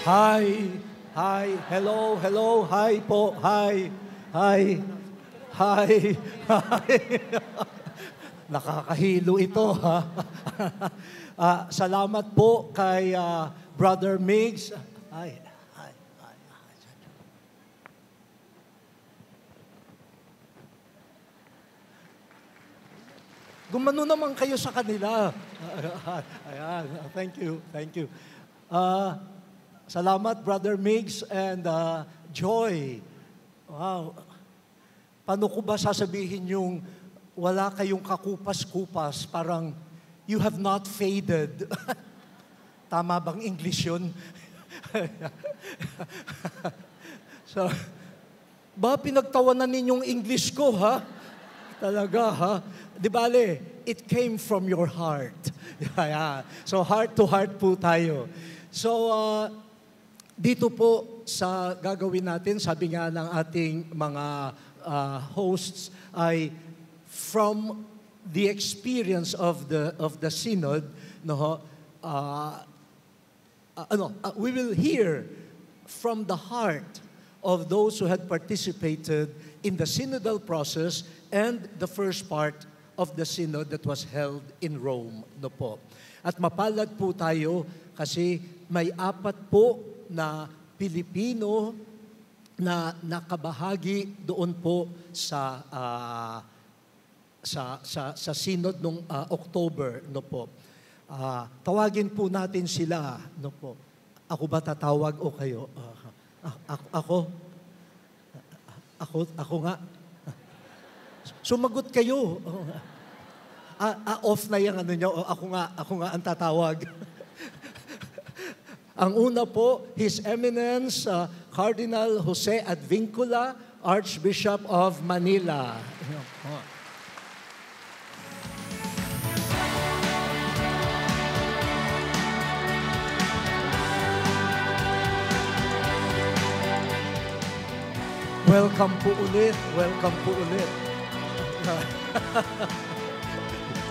Hi. Hi. Hello. Hello. Hi po. Hi. Hi. Hi. Hi. Nakakahilo ito, ha? Salamat po kay Brother Migs. Hi. Hi. Hi. Gumano naman kayo sa kanila. Ayan. Thank you. Thank you. Salamat, Brother Migs and Joy. Wow. Paano ko ba sasabihin yung wala kayong kakupas-kupas, parang you have not faded. Tama bang English yun? So, ba pinagtawanan ninyong English ko, ha? Talaga, ha? Di bale, it came from your heart. Yeah. So, heart to heart po tayo. So, dito po sa gagawin natin, sabi nga ng ating mga hosts, ay from the experience of the synod, no, we will hear from the heart of those who had participated in the synodal process and the first part of the synod that was held in Rome, no po. At mapalad po tayo kasi may 4 po na Pilipino na nakabahagi doon po sa synod nung October, no po. Tawagin po natin sila, no po. Ako ba tatawag o kayo? Ako nga. Sumagot kayo. Off na yung ano nyo. Ako nga ang tatawag. Ang una po, His Eminence, Cardinal Jose Advincula, Archbishop of Manila. Welcome po ulit. Welcome po ulit.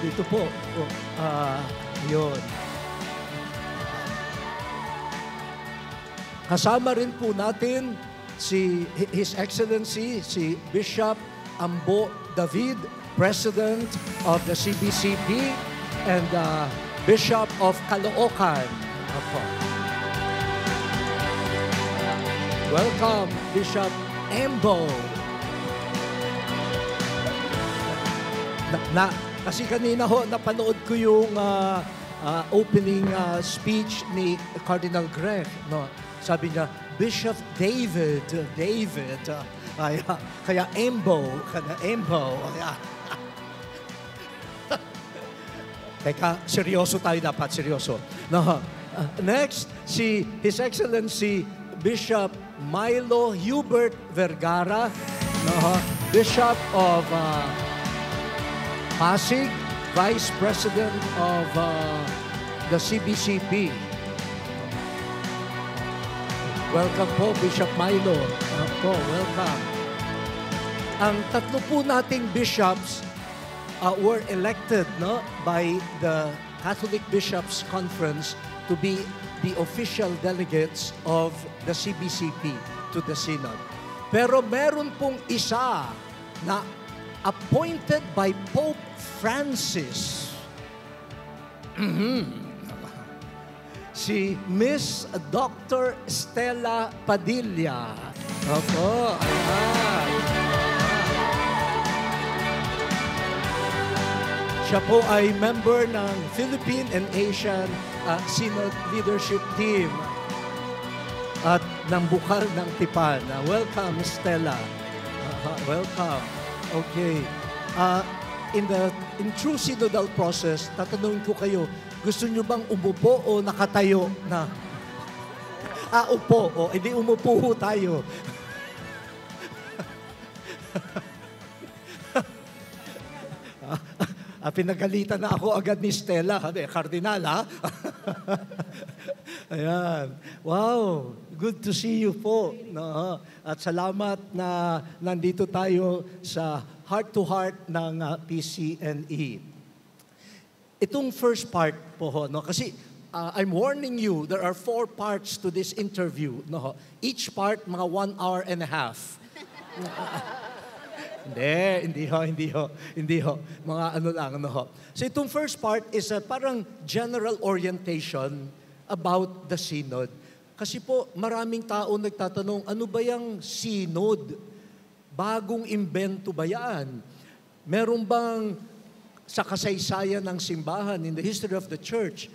Dito po. Yun. Kasama rin po natin si His Excellency, si Bishop Ambo David, President of the CBCP and Bishop of Caloocan. Welcome, Bishop Ambo. Kasi kanina ho, napanood ko yung opening speech ni Cardinal Grech. No? Sabi niya, Bishop David. Kaya Ambo. Teka, seryoso tayo dapat, seryoso. No. Next, si His Excellency Bishop Milo Hubert Vergara, Bishop of Pasig, Vice President of the CBCP. Welcome po, Bishop Milo. Welcome. Ang 3 po nating bishops were elected by the Catholic Bishops' Conference to be the official delegates of the CBCP to the Synod. Pero meron pong isa na appointed by Pope Francis. Si Miss Dr. Stella Padilla. Opo, ayan. Siya po ay member ng Philippine and Asian Synod Leadership Team at ng Bukal ng Tipan. Welcome, Stella. Welcome. Okay. In true synodal process, tatanungin ko kayo, gusto nyo bang umupo o nakatayo na? Upo. Hindi umupo ho tayo. Pinagalitan na ako agad ni Stella. Kardinal, ha? Ayan. Wow. Good to see you po. No? At salamat na nandito tayo sa heart-to-heart ng PCNE. Itong first part po, no? Kasi I'm warning you, there are 4 parts to this interview. No? Each part, mga 1 hour and a half. Hindi ho. Mga ano lang, ano ho. So itong first part is parang general orientation about the synod. Kasi po, maraming tao nagtatanong, ano ba yung synod? Bagong imbento ba yan? Meron bang sa kasaysayan ng simbahan, in the history of the church,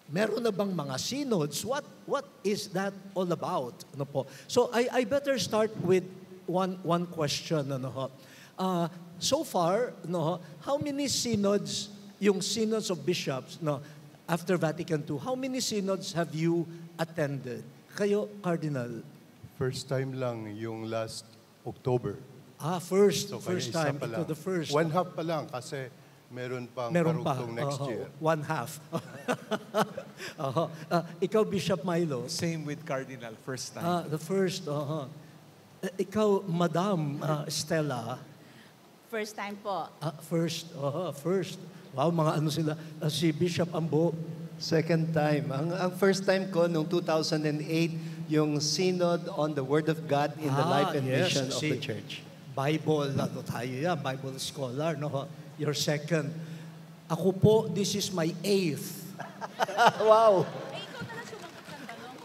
meron na bang mga synods? What is that all about? Ano po? So I better start with one question. Ano ho? So far, no, how many synods, yung synods of bishops, no, after Vatican II, how many synods have you attended? Kayo, Cardinal? First time lang yung last October. First kaya isa time. pa Ito lang. the first. One half pa lang kasi meron pang karugtong next year. One half. Ikaw, Bishop Milo? Same with Cardinal, first time. The first. Ikaw, Madam Stella? First time po. First. Wow, mga ano sila. Si Bishop Ambo? Second time. Ang first time ko noong 2008, yung Synod on the Word of God in the Life and yes, Mission of the Church. Bible, ano tayo yan, Bible scholar, no? Your second. Ako po, this is my 8th. Wow!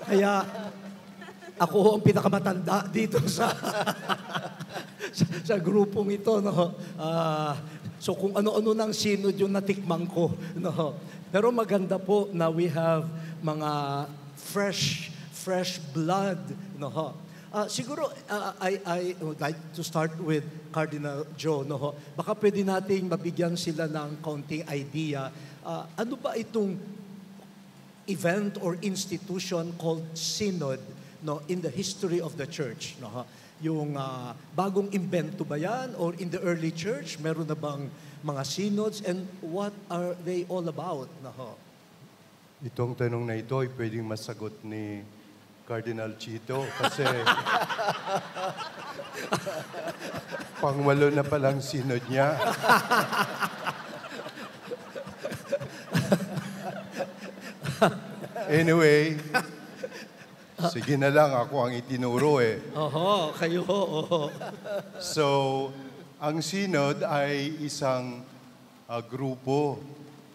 Kaya, ako ang pinakamatanda dito sa sa grupong ito, no? So kung ano-ano ng synod yung natikmang ko, no? Pero maganda po na we have mga fresh blood, no? Siguro, I would like to start with Cardinal Joe. No? Baka pwede nating mabigyan sila ng kaunting idea. Ano ba itong event or institution called Synod, no, in the history of the Church? No? Yung bagong imbento ba yan? Or in the early Church, meron na bang mga synods? And what are they all about? No? Itong tanong na ito ay pwedeng masagot ni Cardinal Chito kasi pangwalo na palang synod niya. Anyway, sige na lang, ako ang itinuro eh. Kayo. So, ang synod ay isang grupo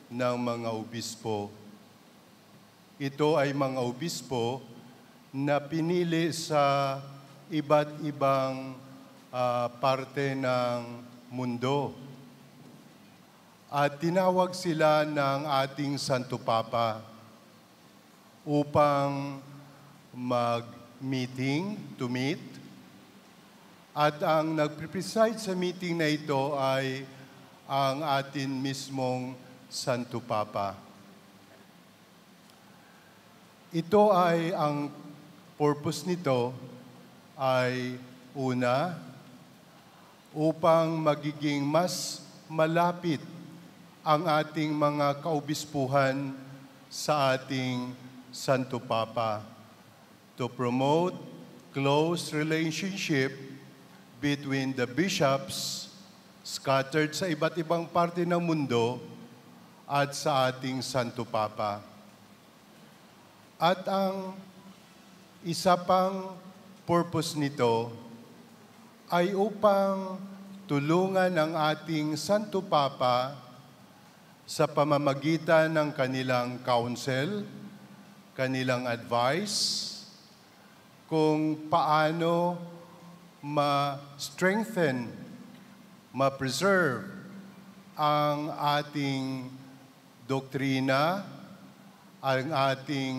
ng mga obispo. Ito ay mga obispo na pinili sa iba't ibang parte ng mundo. At tinawag sila ng ating Santo Papa upang mag-meeting, to meet. At ang nagpre-preside sa meeting na ito ay ang atin mismong Santo Papa. Ito ay ang purpose nito ay una, upang magiging mas malapit ang ating mga kaobispuhan sa ating Santo Papa, to promote close relationship between the bishops scattered sa iba't ibang parte ng mundo at sa ating Santo Papa. At ang isa pang purpose nito ay upang tulungan ang ating Santo Papa sa pamamagitan ng kanilang counsel, kanilang advice, kung paano ma-strengthen, ma-preserve ang ating doktrina, ang ating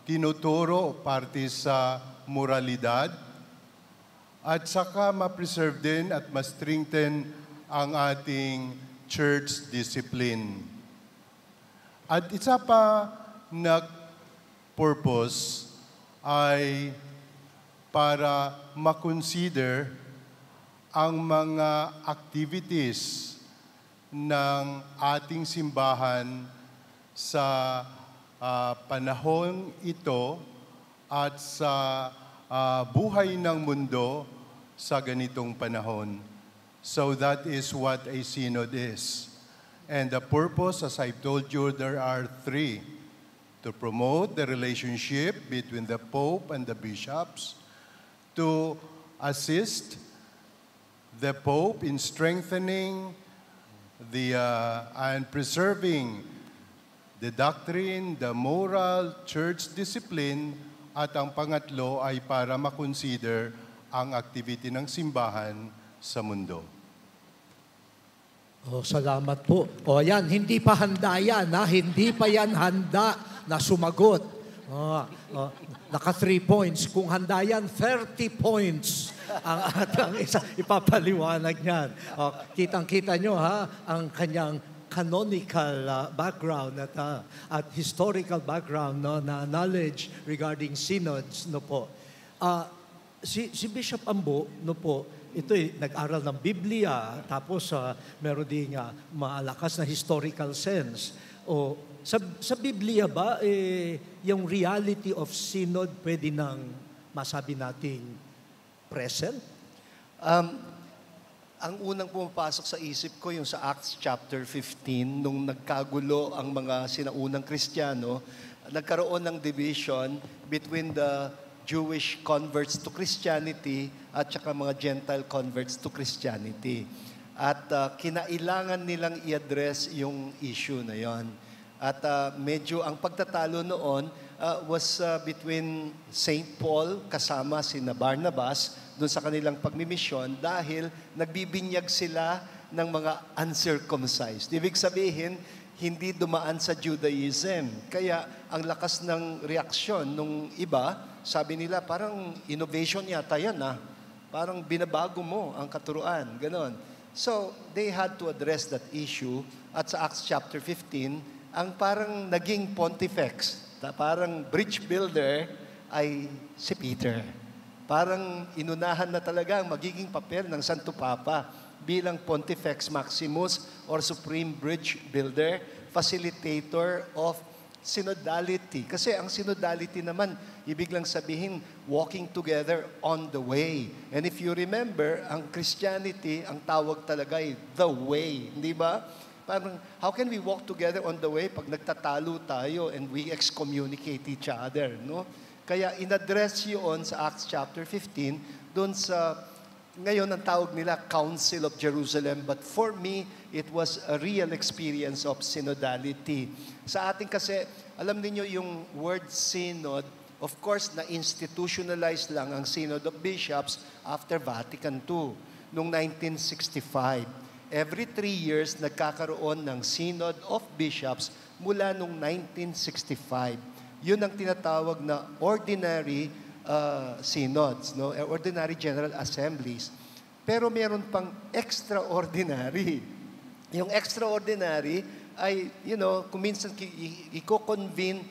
tinuturo parte sa moralidad, at saka ma-preserve din at ma-strengthen ang ating church discipline. At isa pa na purpose ay para ma-consider ang mga activities ng ating simbahan sa panahon ito at sa buhay ng mundo sa ganitong panahon. So that is what a synod is. And the purpose, as I've told you, there are three: to promote the relationship between the Pope and the bishops, to assist the Pope in strengthening and preserving the doctrine, the moral, church discipline, at ang pangatlo ay para makonsider ang activity ng simbahan sa mundo. Oh, salamat po. O yan, hindi pa handa yan, ha? Hindi pa yan handa na sumagot. Naka 3 points. Kung handa yan, 30 points ang atang ipapaliwanag niyan. Kitang-kita nyo, ha, ang kanyang canonical background at historical background, no, na knowledge regarding synods, no po. Si Bishop Ambo, no po, ito nag-aral ng Biblia, tapos meron ding malakas na historical sense. O sa Biblia ba, yung reality of synod pwede nang masabi nating present? Ang unang pumapasok sa isip ko yung sa Acts chapter 15, nung nagkagulo ang mga sinaunang Kristiyano, nagkaroon ng division between the Jewish converts to Christianity at saka mga Gentile converts to Christianity. At kinailangan nilang i-address yung issue na yon. At medyo ang pagtatalo noon was between St. Paul kasama si Barnabas doon sa kanilang pagmimisyon dahil nagbibinyag sila ng mga uncircumcised. Ibig sabihin, hindi dumaan sa Judaism. Kaya ang lakas ng reaksyon nung iba, sabi nila, parang innovation yata yan, parang binabago mo ang katuruan, ganon. So, they had to address that issue. At sa Acts chapter 15, ang parang naging pontifex, parang bridge builder ay si Peter. Parang inunahan na talaga ang magiging papel ng Santo Papa bilang Pontifex Maximus or Supreme Bridge Builder, facilitator of synodality. Kasi ang synodality naman, ibig lang sabihin, walking together on the way. And if you remember, ang Christianity, ang tawag talaga ay the way. Hindi ba? Parang, how can we walk together on the way pag nagtatalo tayo and we excommunicate each other, no? Kaya in-address yun sa Acts chapter 15, doon sa, ngayon ang tawag nila Council of Jerusalem. But for me, it was a real experience of synodality. Sa atin kasi, alam niyo yung word synod, of course, na-institutionalize lang ang Synod of Bishops after Vatican II, noong 1965. Every 3 years, nagkakaroon ng Synod of Bishops mula noong 1965. Yun ang tinatawag na ordinary synods, no? Ordinary General Assemblies. Pero meron pang extraordinary. Yung extraordinary ay, kuminsan i-convene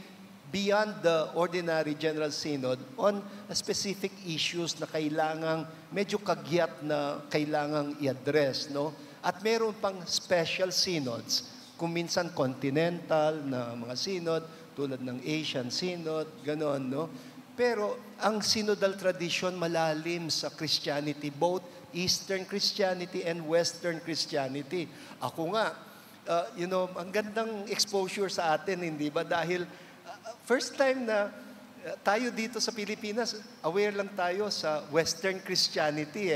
beyond the ordinary General Synod on specific issues na kailangang medyo kagyat na kailangang i-address, no? At meron pang special synods, kuminsan continental na mga synod, tulad ng Asian Synod, gano'n, no? Pero ang synodal tradition malalim sa Christianity, both Eastern Christianity and Western Christianity. Ako nga, ang gandang exposure sa atin, hindi ba? Dahil first time na tayo dito sa Pilipinas, aware lang tayo sa Western Christianity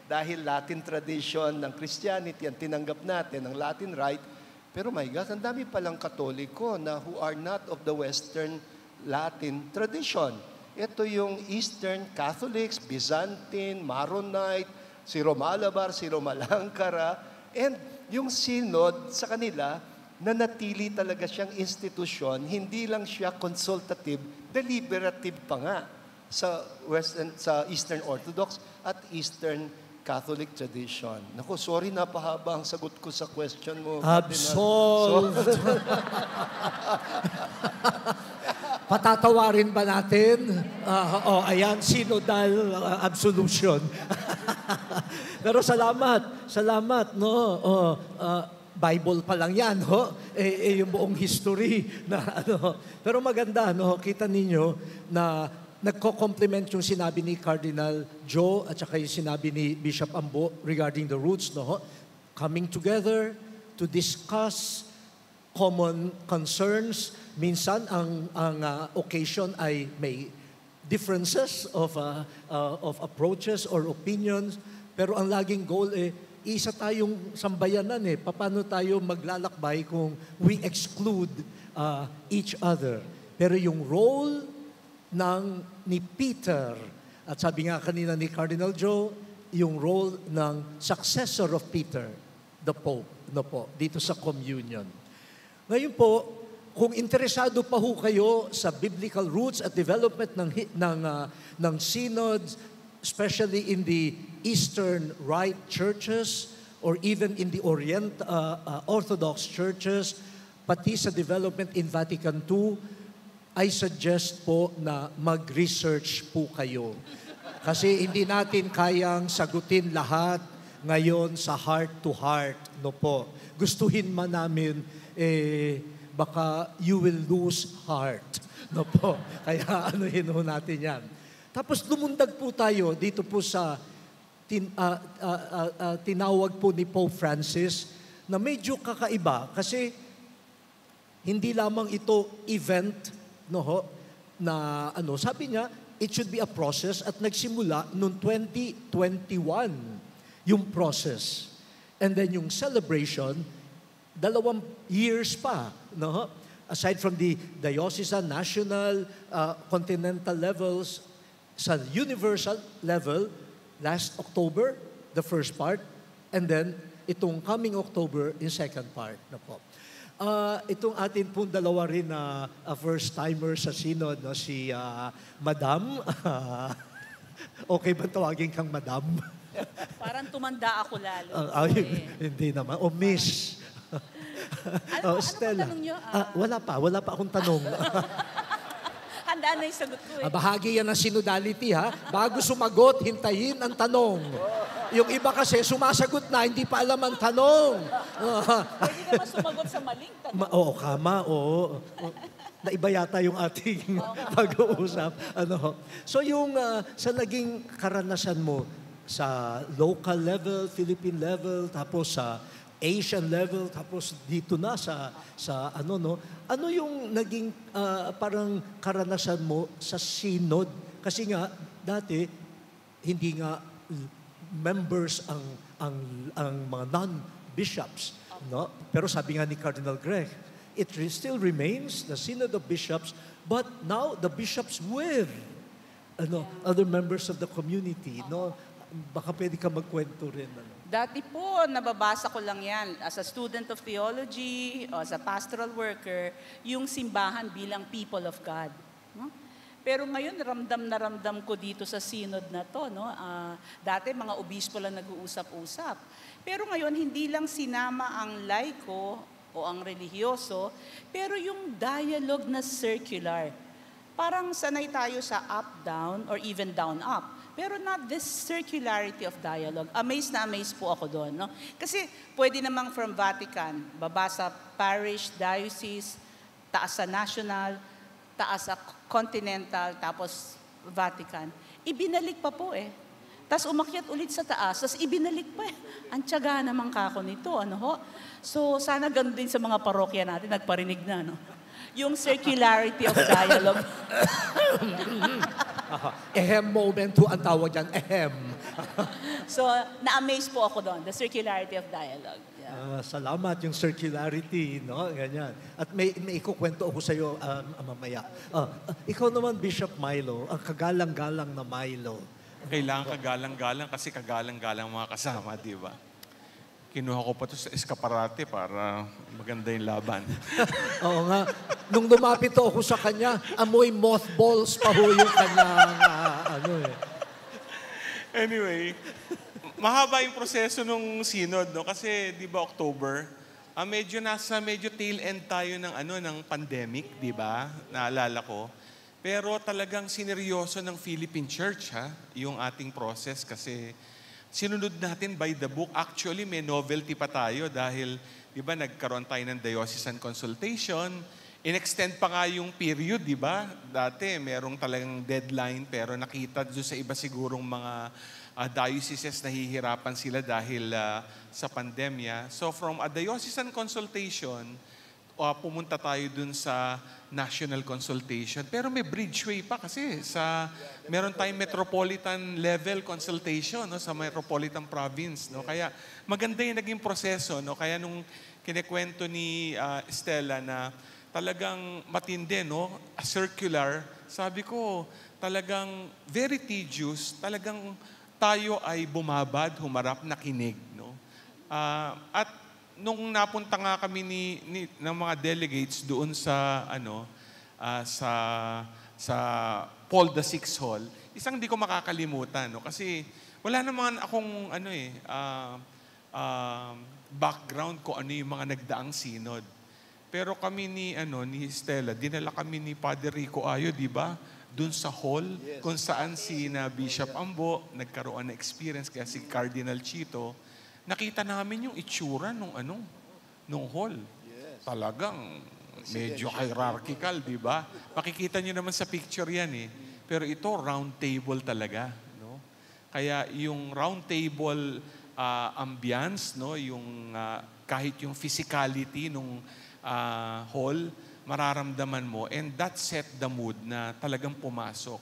Dahil Latin tradition ng Christianity ang tinanggap natin, ang Latin Rite. Pero my God, ang dami palang Katoliko na who are not of the Western Latin tradition. Ito yung Eastern Catholics, Byzantine, Maronite, si Romalabar, si Romalangkara. And yung synod sa kanila, nanatili talaga siyang institusyon, hindi lang siya consultative, deliberative pa nga sa Eastern Orthodox at Eastern Catholic tradition. Naku, sorry, napahaba ang sagot ko sa question mo. Absolved! Patatawarin ba natin? Ayan, synodal absolution. Pero salamat, no? Bible pa lang yan, ho? Yung buong history na Pero maganda, no? Kita ninyo na nagko-complement yung sinabi ni Cardinal Joe at saka yung sinabi ni Bishop Ambo regarding the roots, no? Coming together to discuss common concerns. Minsan ang occasion ay may differences of approaches or opinions, pero ang laging goal isa tayong sambayanan Paano tayo maglalakbay kung we exclude each other? Pero yung role ni Peter, at sabi nga kanina ni Cardinal Joe, yung role ng successor of Peter, the Pope, dito sa communion. Ngayon po, kung interesado pa ho kayo sa biblical roots at development ng synods, especially in the Eastern Rite churches or even in the Orthodox churches, pati sa development in Vatican II, I suggest po na mag-research po kayo. Kasi hindi natin kayang sagutin lahat ngayon sa heart to heart. Gustuhin man namin, baka you will lose heart. Kaya anuhin ho natin yan. Tapos lumundag po tayo dito po sa tinawag po ni Pope Francis na medyo kakaiba kasi hindi lamang ito event sabi niya, it should be a process at nagsimula noong 2021 yung process. And then yung celebration, 2 years pa. Aside from the diocesan, national, continental levels, sa universal level, last October, the first part, and then itong coming October, yung second part na po. Itong atin pong dalawa rin na first-timer sa Synod, si Madam. Okay ba tawagin kang Madam? Parang tumanda ako lalo. Hindi naman. O Miss. Ano Stella. tanong nyo? Wala pa akong tanong. Handaan na yung sagot ko Bahagi yan ng synodality, ha? Bago sumagot, hintayin ang tanong. Yung iba kasi, sumasagot na, hindi pa alam ang tanong. Pwede naman sumagot sa maling tanong. Oo. Naiba yata yung ating pag-uusap. So yung sa naging karanasan mo sa local level, Philippine level, tapos sa Asian level, tapos dito na sa ano yung naging parang karanasan mo sa synod? Kasi nga, dati, hindi nga members ang mga non-bishops. Pero sabi nga ni Cardinal Grech, it still remains the Synod of Bishops, but now the bishops with other members of the community. Baka pwede ka magkwento rin. Dati po, nababasa ko lang yan. As a student of theology, as a pastoral worker, yung simbahan bilang people of God. Pero ngayon, ramdam na ramdam ko dito sa synod na to. Dati, mga obispo lang nag-uusap-usap. Pero ngayon, hindi lang sinama ang laiko o ang relihiyoso, pero yung dialogue na circular. Parang sanay tayo sa up-down or even down-up. Pero not this circularity of dialogue. Amazed na amazed po ako doon. Kasi pwede namang from Vatican, baba sa parish, diocese, taas sa national, taas sa continental, tapos Vatican. Ibinalik pa po Tapos umakyat ulit sa taas, tapos ibinalik pa Ang tiyaga naman kako nito. So sana ganun din sa mga parokya natin, nagparinig na. Yung circularity of dialogue. Ehem moment ho ang tawag dyan. Ehem. So, na-amaze po ako doon, the circularity of dialogue. Yeah. Salamat yung circularity, ganyan. At may ikukwento ako sa iyo mamaya. Ikaw naman, Bishop Milo, ang kagalang-galang na Milo. Kailangan kagalang-galang kasi kagalang-galang mga kasama, di ba? Kinuha ko pa ito sa eskaparate para maganda yung laban. Oo nga. Nung lumapit ako sa kanya, amoy mothballs pa ho yung kanyang Anyway, mahaba yung proseso nung synod, kasi di ba October, medyo tail end tayo ng pandemic, di ba? Naalala ko. Pero talagang sineryoso ng Philippine Church, yung ating process kasi sinunod natin by the book. Actually, may novelty pa tayo dahil, di ba, nagkaroon tayo ng diocesan consultation. In-extend pa nga yung period, di ba? Dati, merong talagang deadline, pero nakita doon sa iba sigurong mga dioceses nahihirapan sila dahil sa pandemya. So from a diocesan consultation, pumunta tayo dun sa national consultation. Pero may bridgeway pa kasi meron tayong metropolitan level consultation, no, sa metropolitan province, no. Kaya maganda yung naging proseso, no. Kaya nung kinikwento ni Stella na talagang matindi, no, circular, sabi ko talagang very tedious, talagang tayo ay bumabad, humarap, nakinig, no. At nung napunta nga kami ng mga delegates doon sa sa Paul VI Hall, isang di ko makakalimutan, no, kasi wala naman akong background ko ano yung mga nagdaang synod. Pero kami ni Stella, dinala kami ni Padre Rico Ayo, di ba? Doon sa hall, kung saan si Bishop Ambo nagkaroon ng experience, kaya si Cardinal Chito, nakita namin yung itsura nung hall. Yes. Talagang medyo hierarchical, di ba? Makikita nyo naman sa picture yan eh. Pero ito, round table talaga. No? Kaya yung round table ambience, no? Yung, kahit yung physicality nung hall, mararamdaman mo. And that set the mood na talagang pumasok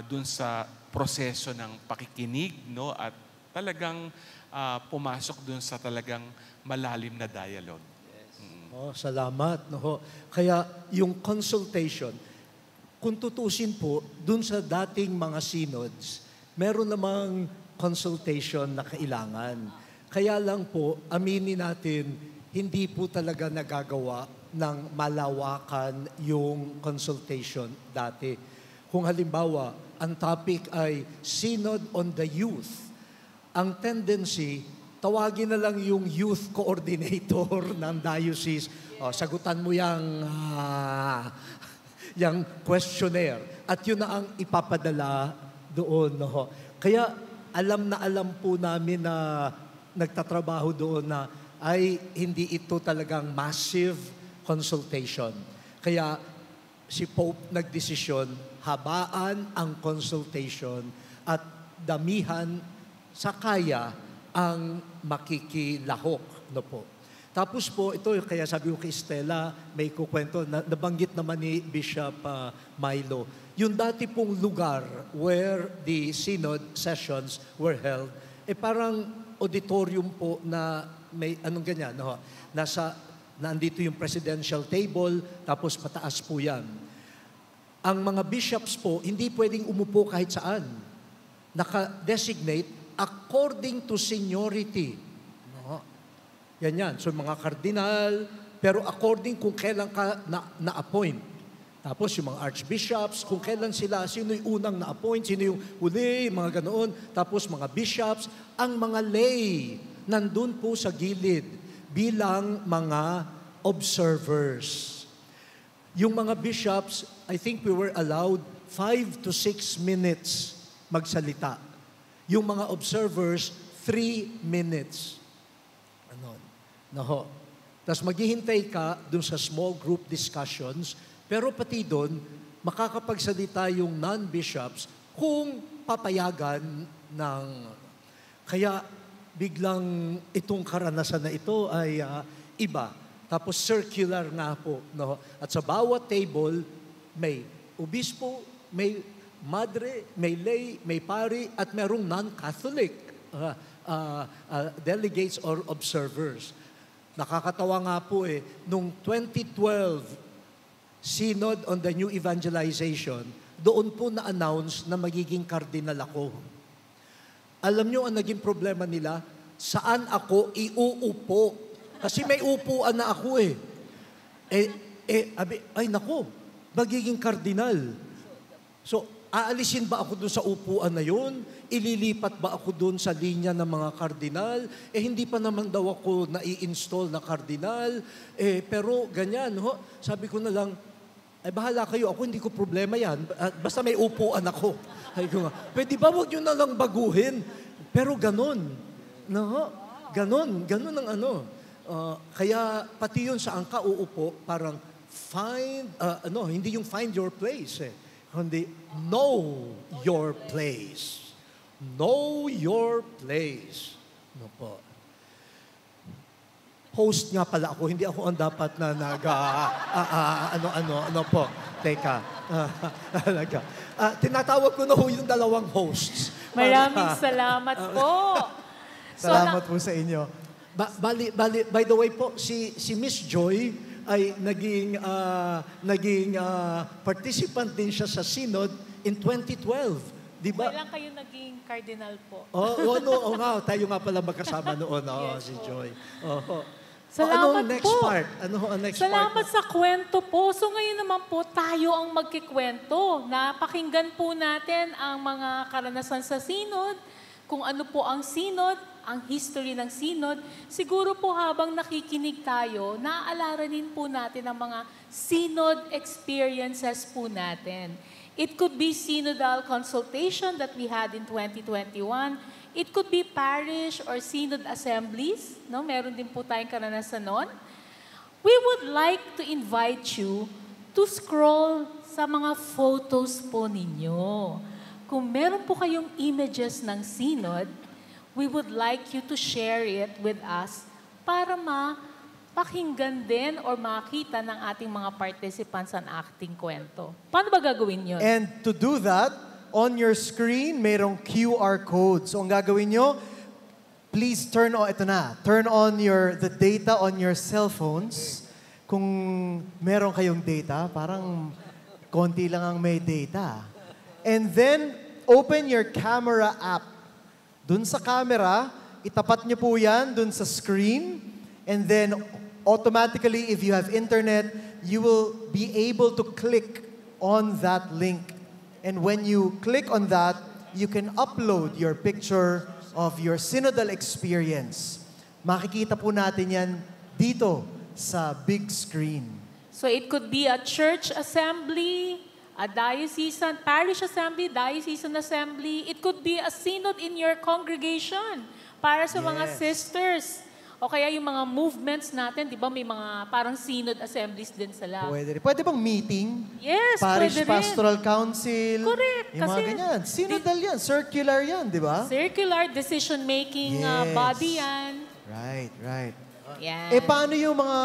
dun sa proseso ng pakikinig, no? At talagang pumasok dun sa talagang malalim na dialogue. Oh, salamat. No? Kaya yung consultation, kung tutusin po, dun sa dating mga synods, meron namang consultation na kailangan. Kaya lang po, aminin natin, hindi po talaga nagagawa ng malawakan yung consultation dati. Kung halimbawa, ang topic ay Synod on the Youth, ang tendency, tawagin na lang yung youth coordinator ng diocese. Sagutan mo yung questionnaire. At yun na ang ipapadala doon. No? Kaya alam na alam po namin na nagtatrabaho doon na ay hindi ito talagang massive consultation. Kaya si Pope nagdesisyon, habaan ang consultation at damihan sa kaya ang makikilahok. No po. Tapos po, ito kaya sabi ko kay Stella, may kukwento, nabanggit naman ni Bishop Milo, yung dati pong lugar where the synod sessions were held, parang auditorium po na may anong ganyan, no? Nandito yung presidential table, tapos pataas po yan. Ang mga bishops po, hindi pwedeng umupo kahit saan. Naka-designate according to seniority. No? Yan. So mga kardinal, pero according kung kailan ka na-appoint. Tapos yung mga archbishops, kung kailan sila, sino yung unang na-appoint, sino yung huli, mga ganoon. Tapos mga bishops, ang mga lay, nandun po sa gilid bilang mga observers. Yung mga bishops, I think we were allowed 5 to 6 minutes magsalita. Yung mga observers, 3 minutes. Tapos maghihintay ka dun sa small group discussions, pero pati dun, makakapagsalita yung non-bishops kung papayagan ng... Kaya biglang itong karanasan na ito ay iba. Tapos circular nga po. No? At sa bawat table, may obispo, may madre, may lay, may pari, at merong non-Catholic delegates or observers. Nakakatawa nga po nung 2012 Synod on the New Evangelization, doon po na-announce na magiging kardinal ako. Alam nyo ang naging problema nila? Saan ako iuupo? Kasi may upuan na ako ay nako, magiging kardinal. So, aalisin ba ako doon sa upuan na yun? Ililipat ba ako doon sa linya ng mga kardinal? Hindi pa naman daw ako nai-install na kardinal. Pero ganyan, sabi ko na lang, bahala kayo, ako hindi ko problema yan. Basta may upuan ako. Pwede ba wag nyo na lang baguhin? Pero ganon. Ganon ang ano. Kaya pati yun sa angka uupo, parang hindi yung find your place. Kundi know your place. Know your place. Ano po? Host nga pala ako, hindi ako ang dapat na ano po. Teka. Tinatawag ko na ho yung dalawang hosts. Maraming salamat po. Salamat po sa inyo. By the way po, si Miss Joy ay naging participant din siya sa Synod in 2012. Di ba? Kailan kayo naging cardinal po? Oo nga. Tayo nga pala magkasama noon. Yes, si po. Joy. Salamat ano ang next po. part? Ano ang next Salamat part? sa kwento po. So ngayon naman po, tayo ang magkikwento. Napakinggan po natin ang mga karanasan sa Synod, kung ano po ang Synod, ang history ng Synod. Siguro po habang nakikinig tayo, naaalaranin po natin ang mga Synod experiences po natin. It could be synodal consultation that we had in 2021. It could be parish or synod assemblies. No? Meron din po tayong karanasan noon. We would like to invite you to scroll sa mga photos po ninyo. Kung meron po kayong images ng synod, we would like you to share it with us para mapakinggan din or makita ng ating mga participants ang ating kwento. Paano ba gagawin yun? And to do that, on your screen, mayroong QR code. So, ang gagawin nyo, please turn on the data on your cell phones. Kung meron kayong data, parang konti lang ang may data. And then, open your camera app. Dun sa camera, itapat nyo po yan dun sa screen. And then, automatically, if you have internet, you will be able to click on that link. And when you click on that, you can upload your picture of your synodal experience. Makikita po natin yan dito sa big screen. So it could be a church assembly, a diocesan, parish assembly, diocesan assembly. It could be a synod in your congregation para sa mga sisters. O kaya yung mga movements natin, di ba may mga parang synod assemblies din sila. Pwede rin. Pwede bang meeting? Yes, Parish pwede rin. Pastoral Council. Correct, Yung mga kasi ganyan. Synodal yan. Circular yan, di ba? Circular decision-making Yes. body yan. Right. Yan. Paano yung mga...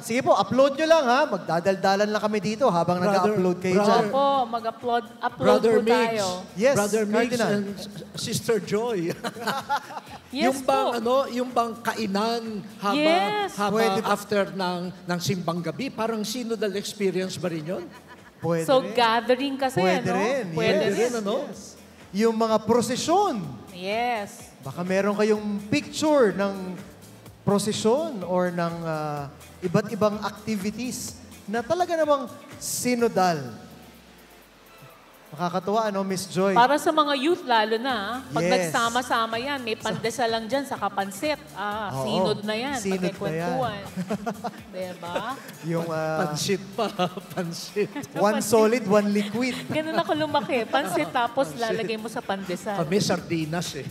Sige po, upload nyo lang ha. Magdadaldalan lang kami dito habang nag-upload kayo dyan. Opo, mag-upload Brother po Migs. tayo. Yes, Brother Migs Cardinal. and Sister Joy. Yes yung bang kainan habang Yes. Pwede ba? after ng simbang gabi, parang synodal experience ba rin yun? Pwede So rin. gathering kasi, Pwede ano? rin. Pwede Yes. rin. ano? Yung mga prosesyon. Yes. Baka meron kayong picture ng prosesyon or ng iba't ibang activities na talaga namang synodal. Nakakatuwa, ano, Miss Joy? Para sa mga youth lalo na, pag Yes. nagsama-sama yan, may pandesal lang dyan sa kapansit. Oo. Synod na yan, Synod na yan. pagkikwentuhan. Diba? Yung Pansit pa, pansit. one solid, one liquid. Ganun ako lumaki. Pansit tapos lalagay mo sa pandesal. Kami sardinas eh.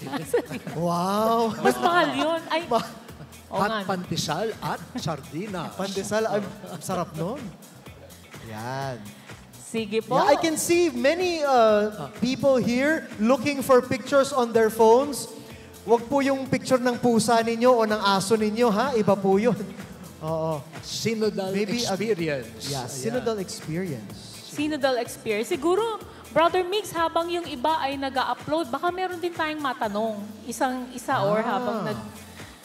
Wow! Mas mahal yun. Ay, oo At nga. pandesal at sardinas. Pandesal, ay, sarap nun. Yan. Sige po. Yeah, I can see many people here looking for pictures on their phones. Huwag po yung picture ng pusa ninyo o ng aso ninyo, ha? Iba po yun. Oo. Synodal Maybe experience. Yeah, synodal experience. Synodal experience. Siguro, Brother Mix, habang yung iba ay nag-upload, baka meron din tayong matanong. Isang-isa or habang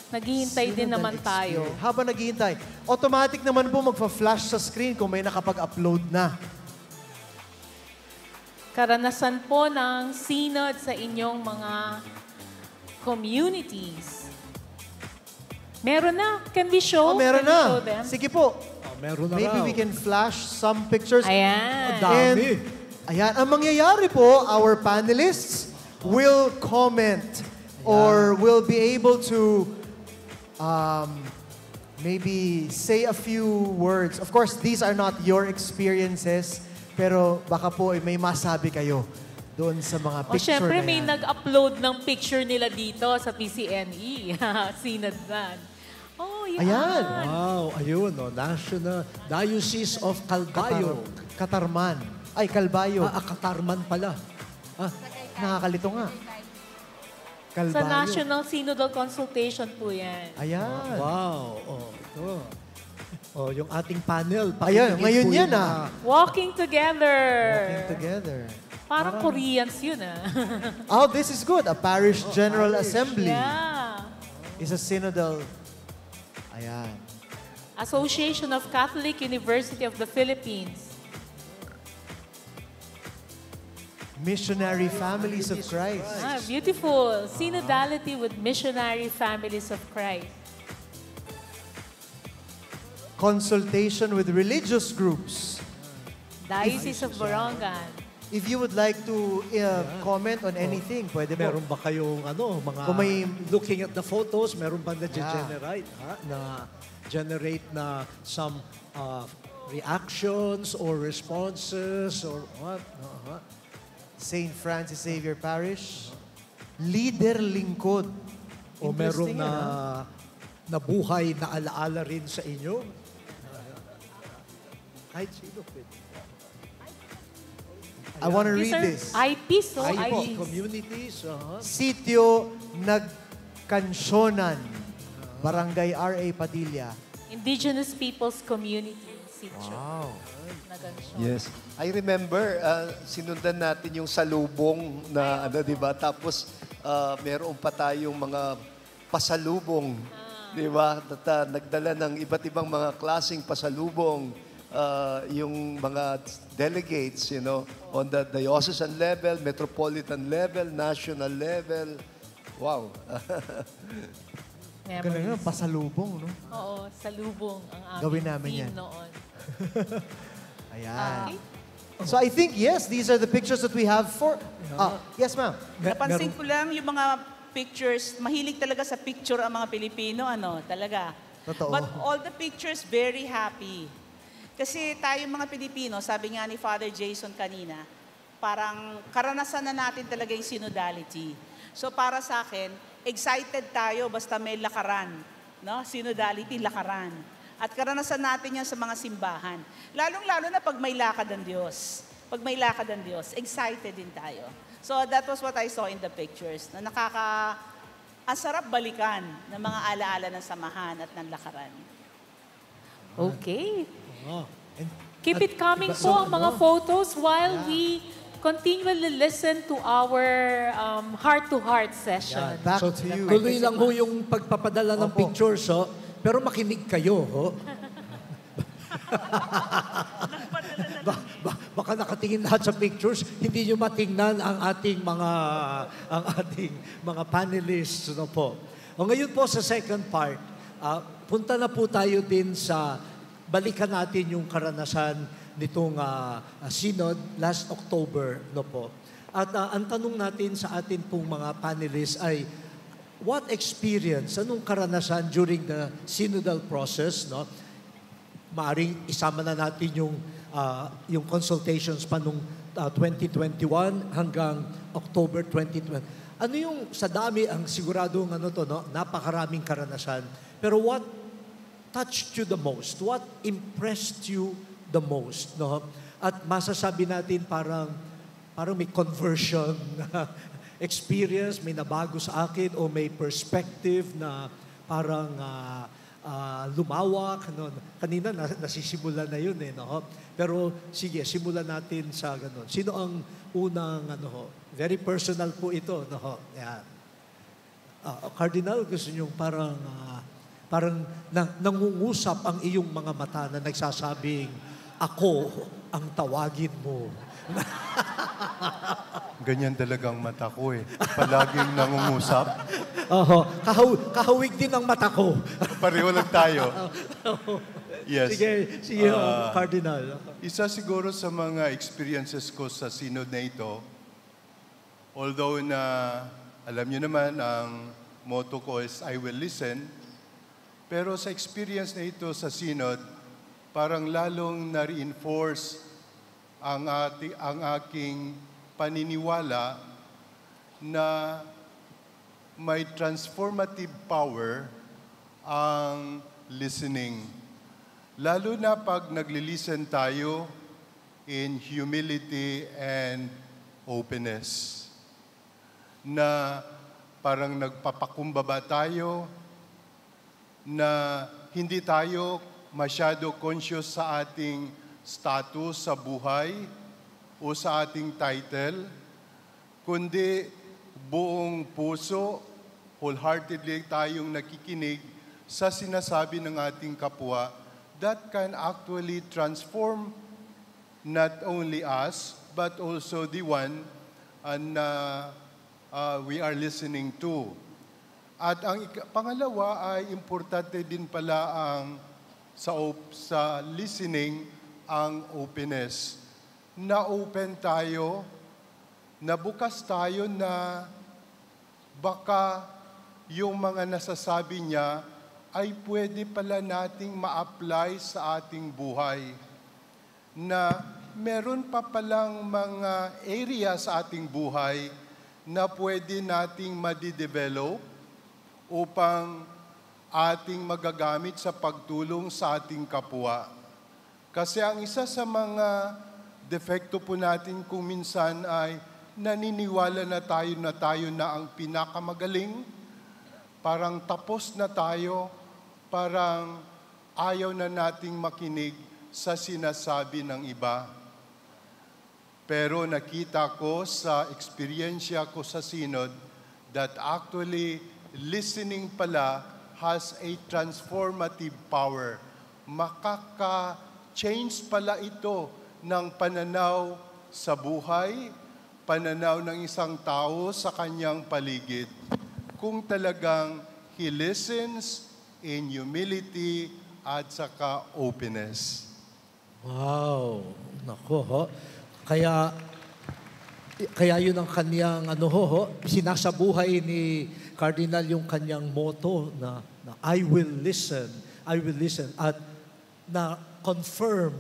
naghihintay din Synodal naman tayo. experience. Habang naghihintay, automatic naman po magpa-flash sa screen kung may nakapag-upload na. Karanasan po ng synod sa inyong mga communities. Meron na. Can we show? Meron Can we na. show them? Sige po. Meron na Maybe raw. we can flash some pictures. Ayan. Dami. Ayan, ang mangyayari po, our panelists will comment or will be able to maybe say a few words. Of course, these are not your experiences, pero baka po may masabi kayo doon sa mga O picture syempre, na may yan. nag-upload ng picture nila dito sa PCNE. Synod na. Oh, yan. Ayan. Wow, ayun, no? National Diocese of Calbayog. Katarman. Ay, Kalbayo. Katarman pala. Nakakalito nga. Kalbaryo. Sa National Synodal Consultation po yan. Ayan. Wow. Oh, ito. Oh, yung ating panel. Ayan, pakinggan ngayon po yan yung ah. Walking together. Walking together. Parang Koreans yun ah. Oh, this is good. A Parish General Assembly Yeah. is a synodal. Ayan. Association of Catholic University of the Philippines. Missionary Families of Christ. Ah, beautiful. Synodality with Missionary Families of Christ. Consultation with religious groups. Diocese of Borongan. If you would like to comment on anything, pwede po. Meron ba kayong mga Kung may- looking at the photos, meron ba generate na some reactions or responses or what? St. Francis Xavier Parish. Leader lingkod. O merong Interesting yan, nabuhay na alaala rin sa inyo? Kahit sino pwede. I want to These read are this. IPs, so Ay po, IPs. communities. Sitio Nagkansyonan, Barangay R.A. Padilla. Indigenous Peoples Community. Sitio. Wow. Nagansyon. Yes. I remember, sinundan natin yung salubong na, di ba? Tapos, meron pa tayong mga pasalubong, di ba? Nagdala ng iba't ibang mga klaseng pasalubong yung mga delegates, on the diocesan level, metropolitan level, national level. Wow. Ganun yun, pasalubong, no? Oo, salubong ang aming Gawin namin theme yan. noon. Ayan. Okay. So I think, yes, these are the pictures that we have for... yes, ma'am. Napansin ko lang yung mga pictures, mahilig talaga sa picture ang mga Pilipino, talaga. Totoo. But all the pictures, very happy. Kasi tayong mga Pilipino, sabi nga ni Father Jason kanina, parang karanasan na natin talaga yung synodality. So para sa akin, excited tayo basta may lakaran. No? Synodality, lakaran. At karanasan natin yan sa mga simbahan. Lalong-lalo na pag may lakad ang Diyos. Pag may lakad ang Diyos, excited din tayo. So that was what I saw in the pictures. Na ang sarap balikan ng mga alaala ng samahan at ng lakaran. Okay. Oh. Keep it coming po ang mga photos while we continually listen to our heart-to-heart session. Back So, to you. tuloy lang ho yung pagpapadala ng Opo. pictures, pero makinig kayo, baka nakatingin lahat sa pictures, hindi nyo matingnan ang ating mga panelists, po. O ngayon po sa second part, punta na po tayo din sa balikan natin yung karanasan nitong synod last October, po. At ang tanong natin sa atin pong mga panelists ay, what experience, anong karanasan during the synodal process, maaring isama na natin yung consultations pa nung 2021 hanggang October 2020. Ano yung sa dami ang siguradong napakaraming karanasan. Pero what touched you the most? What impressed you the most? At masasabi natin parang may conversion experience, may nabago sa akin o may perspective na parang lumawak. Kanina nasisimulan na yun. Pero sige, simulan natin sa ganun. Sino ang unang, very personal po ito. Yan. Cardinal, gusto nyo parang nangungusap ang iyong mga mata na nagsasabing, ako ang tawagin mo. Ganyan talagang mata ko Palaging nangungusap. Kahawig din ang mata ko. Pareho lang tayo. Yes. Sige, Cardinal. Isa siguro sa mga experiences ko sa synod na ito, although na alam niyo naman ang motto ko is I will listen, pero sa experience na ito sa synod, parang lalong na-reinforce ang aking paniniwala na may transformative power ang listening. Lalo na pag nagli-listen tayo in humility and openness. Na parang nagpapakumbaba tayo na hindi tayo masyado conscious sa ating status sa buhay o sa ating title, kundi buong puso, wholeheartedly tayong nakikinig sa sinasabi ng ating kapwa, that can actually transform not only us, but also the one we are listening to. At ang pangalawa ay importante din pala ang sa listening ang openness. Na open tayo, na bukas tayo na baka yung mga nasasabi niya ay pwede pala nating ma-apply sa ating buhay. Na meron pa palang mga area sa ating buhay na pwede nating madidevelop upang ating magagamit sa pagtulong sa ating kapwa. Kasi ang isa sa mga defekto po natin kung minsan ay naniniwala na tayo na ang pinakamagaling, parang tapos na tayo, parang ayaw na nating makinig sa sinasabi ng iba. Pero nakita ko sa experiensya ko sa Synod that actually listening pala has a transformative power. Makaka-change pala ito ng pananaw sa buhay, pananaw ng isang tao sa kanyang paligid. Kung talagang he listens in humility at saka openness. Wow! Nako, ho. Kaya yun ang kanyang sinasabuhay ni Cardinal yung kanyang motto na I will listen at na confirm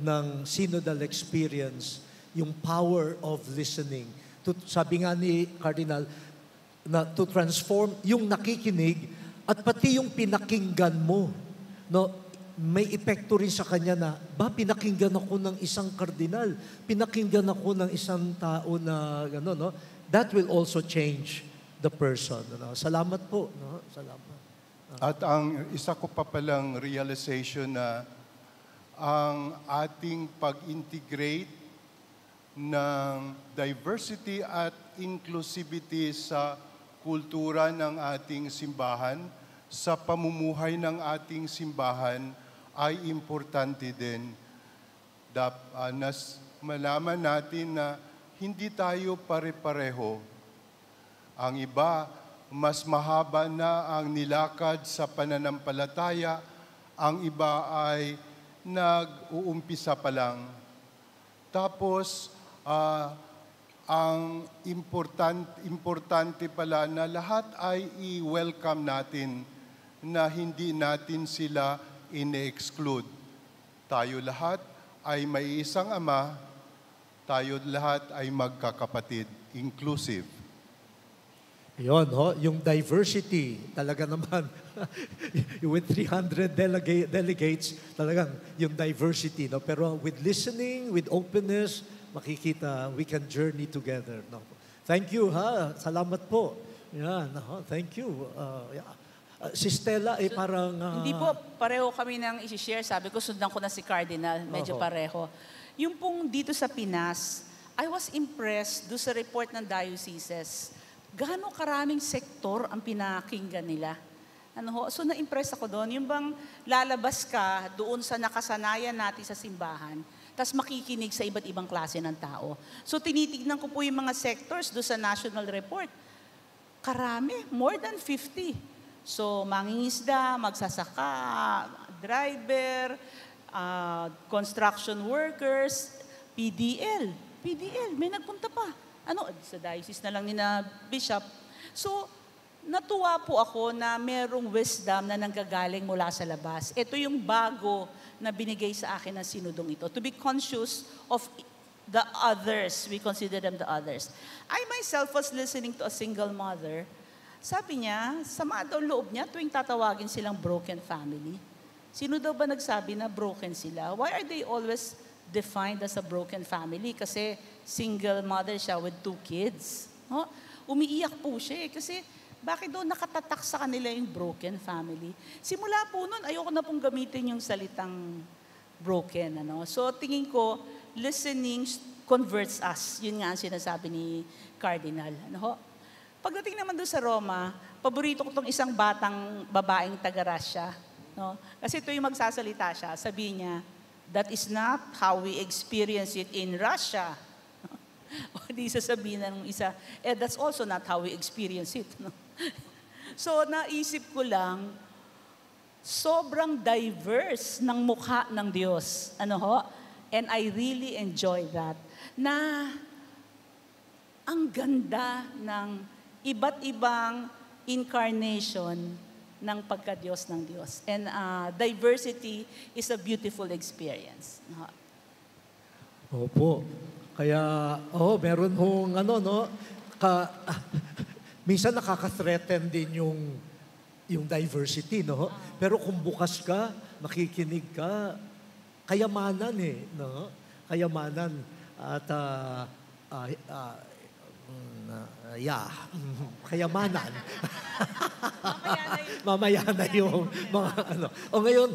ng synodal experience yung power of listening. Sabi nga ni Cardinal na to transform yung nakikinig at pati yung pinakinggan mo. May epekto rin sa kanya na, pinakinggan ako ng isang kardinal, pinakinggan ako ng isang tao na gano'n, no? That will also change the person. No? Salamat po. No? Salamat. At ang isa ko pa palang realization na ang ating pag-integrate ng diversity at inclusivity sa kultura ng ating simbahan, sa pamumuhay ng ating simbahan, ay importante din. Malaman natin na hindi tayo pare-pareho. Ang iba, mas mahaba na ang nilakad sa pananampalataya. Ang iba ay nag-uumpisa pa lang. Tapos, ang importante pala na lahat ay i-welcome natin, na hindi natin sila ine-exclude. Tayo lahat ay may isang Ama, tayo lahat ay magkakapatid, inclusive. Yun, yung diversity, talaga naman, with 300 delegates, talagang yung diversity. No? Pero with listening, with openness, makikita, we can journey together. No? Thank you, Salamat po. Yan, thank you. Si Stella, parang... Hindi po, pareho kami nang isi-share. Sabi ko, sundan ko na si Cardinal. Medyo pareho. Yung pong dito sa Pinas, I was impressed do sa report ng dioceses. Gaano karaming sektor ang pinakinggan nila. So na-impress ako doon. Yung bang lalabas ka doon sa nakasanayan natin sa simbahan, tapos makikinig sa iba't ibang klase ng tao. So tinitignan ko po yung mga sectors doon sa national report. Karami, more than 50. So, mangingisda, magsasaka, driver, construction workers, PDL, may nagpunta pa. Sa diocese na lang ni na Bishop. So, natuwa po ako na merong wisdom na nanggagaling mula sa labas. Ito yung bago na binigay sa akin ng sinodong ito. To be conscious of the others. We consider them the others. I myself was listening to a single mother. Sabi niya, sama daw loob niya tuwing tatawagin silang broken family. Sino daw ba nagsabi na broken sila? Why are they always defined as a broken family? Kasi single mother siya with 2 kids. umiiyak po siya kasi bakit daw nakatatak sa kanila yung broken family. Simula po nun, ayoko na pong gamitin yung salitang broken. So tingin ko, listening converts us. Yun nga ang sinasabi ni Cardinal. Pagdating naman doon sa Roma, paborito ko tong isang batang babaeng taga-Russia. Kasi ito yung magsasalita siya, sabi niya, that is not how we experience it in Russia. O di sasabihin ng isa, that's also not how we experience it. So naisip ko lang, sobrang diverse ng mukha ng Diyos. And I really enjoy that. Na ang ganda ng iba't ibang incarnation ng pagka-Diyos ng Diyos. And diversity is a beautiful experience. Opo. Kaya, meron hong minsan nakaka-threaten din yung diversity, no? Pero kung bukas ka, makikinig ka, kayamanan no? Kayamanan. At, kayamanan. Mamaya na yung mga O ngayon,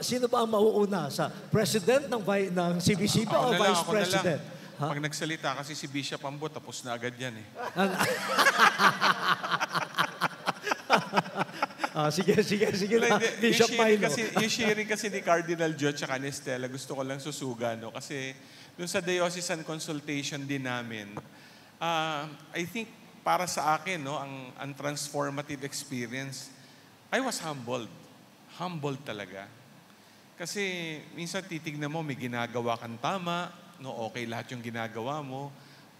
sino ba ang mauuna? Sa president ng CBCP o vice president? Pag nagsalita kasi si Bishop Ambo, tapos na agad yan Sige na, Bishop Milo. Yung sharing kasi ni Cardinal Joe at ni Stella, gusto ko lang susuga, no? Kasi dun sa diocesan consultation din namin, I think para sa akin, no, ang transformative experience, I was humbled. Humbled talaga. Kasi minsan titignan mo, may ginagawa kang tama, no, okay lahat yung ginagawa mo,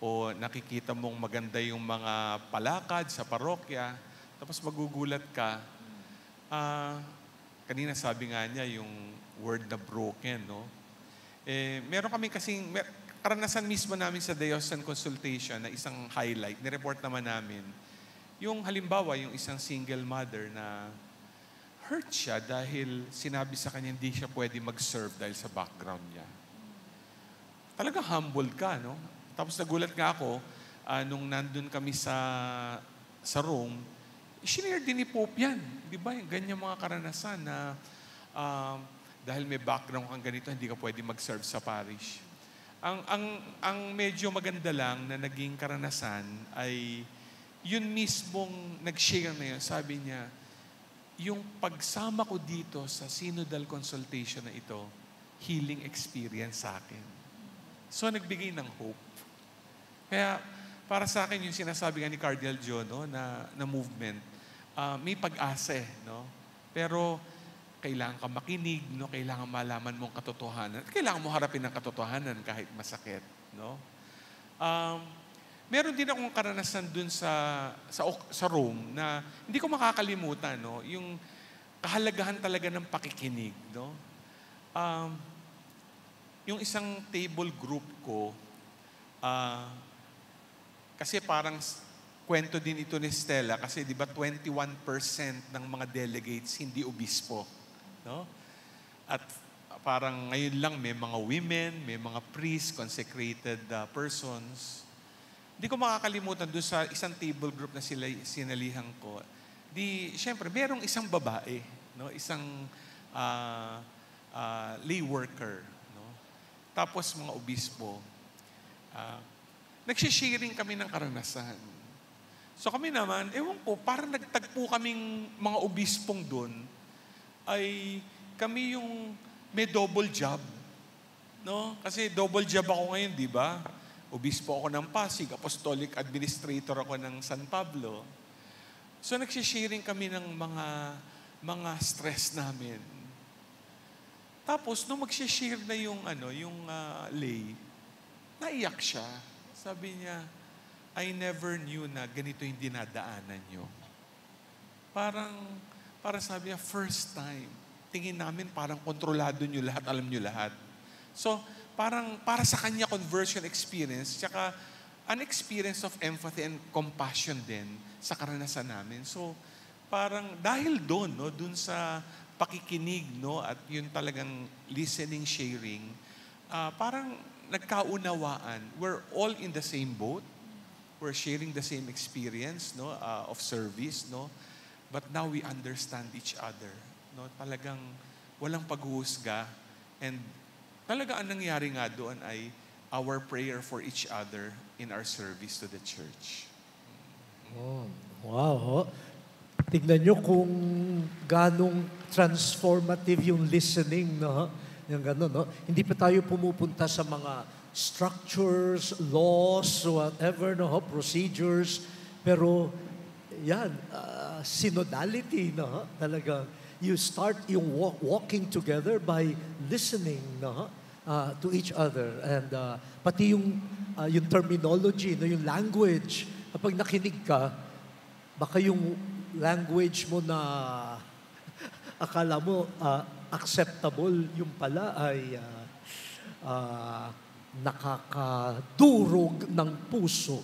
o nakikita mong maganda yung mga palakad sa parokya, tapos magugulat ka. Kanina sabi nga niya yung word na broken, no? Meron kami kasing, karanasan mismo namin sa diocesan consultation na isang highlight, nireport naman namin, yung halimbawa, yung isang single mother na hurt siya dahil sinabi sa kanya hindi siya pwede mag-serve dahil sa background niya. Talagang humbled ka, no? Tapos nagulat nga ako, nung nandun kami sa Rome, sinare din ni Pope yan. Di ba? Yung ganyan mga karanasan na dahil may background kang ganito, hindi ka pwede mag-serve sa parish. Ang medyo maganda lang na naging karanasan ay yun mismong nag-share na yun. Sabi niya, yung pagsama ko dito sa synodal consultation na ito, healing experience sa akin. So, nagbigay ng hope. Kaya, para sa akin, yung sinasabi nga ni Cardinal Joe, no, na movement, may pag-asa, no? Pero, kailangan ka makinig, no? Kailangan malaman mong katotohanan. Kailangan mo harapin ang katotohanan kahit masakit, no? Meron din akong karanasan dun sa Rome na hindi ko makakalimutan, no? Yung kahalagahan talaga ng pakikinig, no? Yung isang table group ko, kasi parang kwento din ito ni Stella, kasi di ba 21% ng mga delegates hindi obispo, no? At parang ngayon lang may mga women, may mga priests, consecrated persons. Hindi ko makakalimutan doon sa isang table group na sinalihan ko. Siyempre, merong isang babae, no? Isang lay worker, no? Tapos mga obispo. Nagsisharing kami ng karanasan. So kami naman, ewan ko, parang nagtagpo kaming mga obispong doon, ay kami yung may double job. No? Kasi double job ako ngayon, di ba? Obispo ako ng Pasig, apostolic administrator ako ng San Pablo. So nagsisharing kami ng mga stress namin. Tapos, nung magsishare na yung lay, naiyak siya. Sabi niya, I never knew na ganito yung dinadaanan nyo. Parang sabi niya, first time. Tingin namin parang kontrolado nyo lahat, alam nyo lahat. So, para sa kanya conversion experience, tsaka an experience of empathy and compassion din sa karanasan namin. So, parang dahil doon, no, doon sa pakikinig, no, at yun talagang listening, sharing, parang nagkaunawaan. We're all in the same boat. we're sharing the same experience, no, of service, no? But now we understand each other, no? Talagang walang paghuhusga, and talaga ang nangyari nga doon ay our prayer for each other in our service to the church. Wow, ho. Tignan nyo kung ganong transformative yung listening, no? Yung gano'n, no? Hindi pa tayo pumupunta sa mga structures, laws, whatever, no? Procedures. Pero, yan, synodality, no? Talagang, you start yung walking together by listening, no? To each other. And pati yung terminology, no? Yung language. Kapag nakinig ka, baka yung language mo na akala mo acceptable, yung pala ay nakakadurog ng puso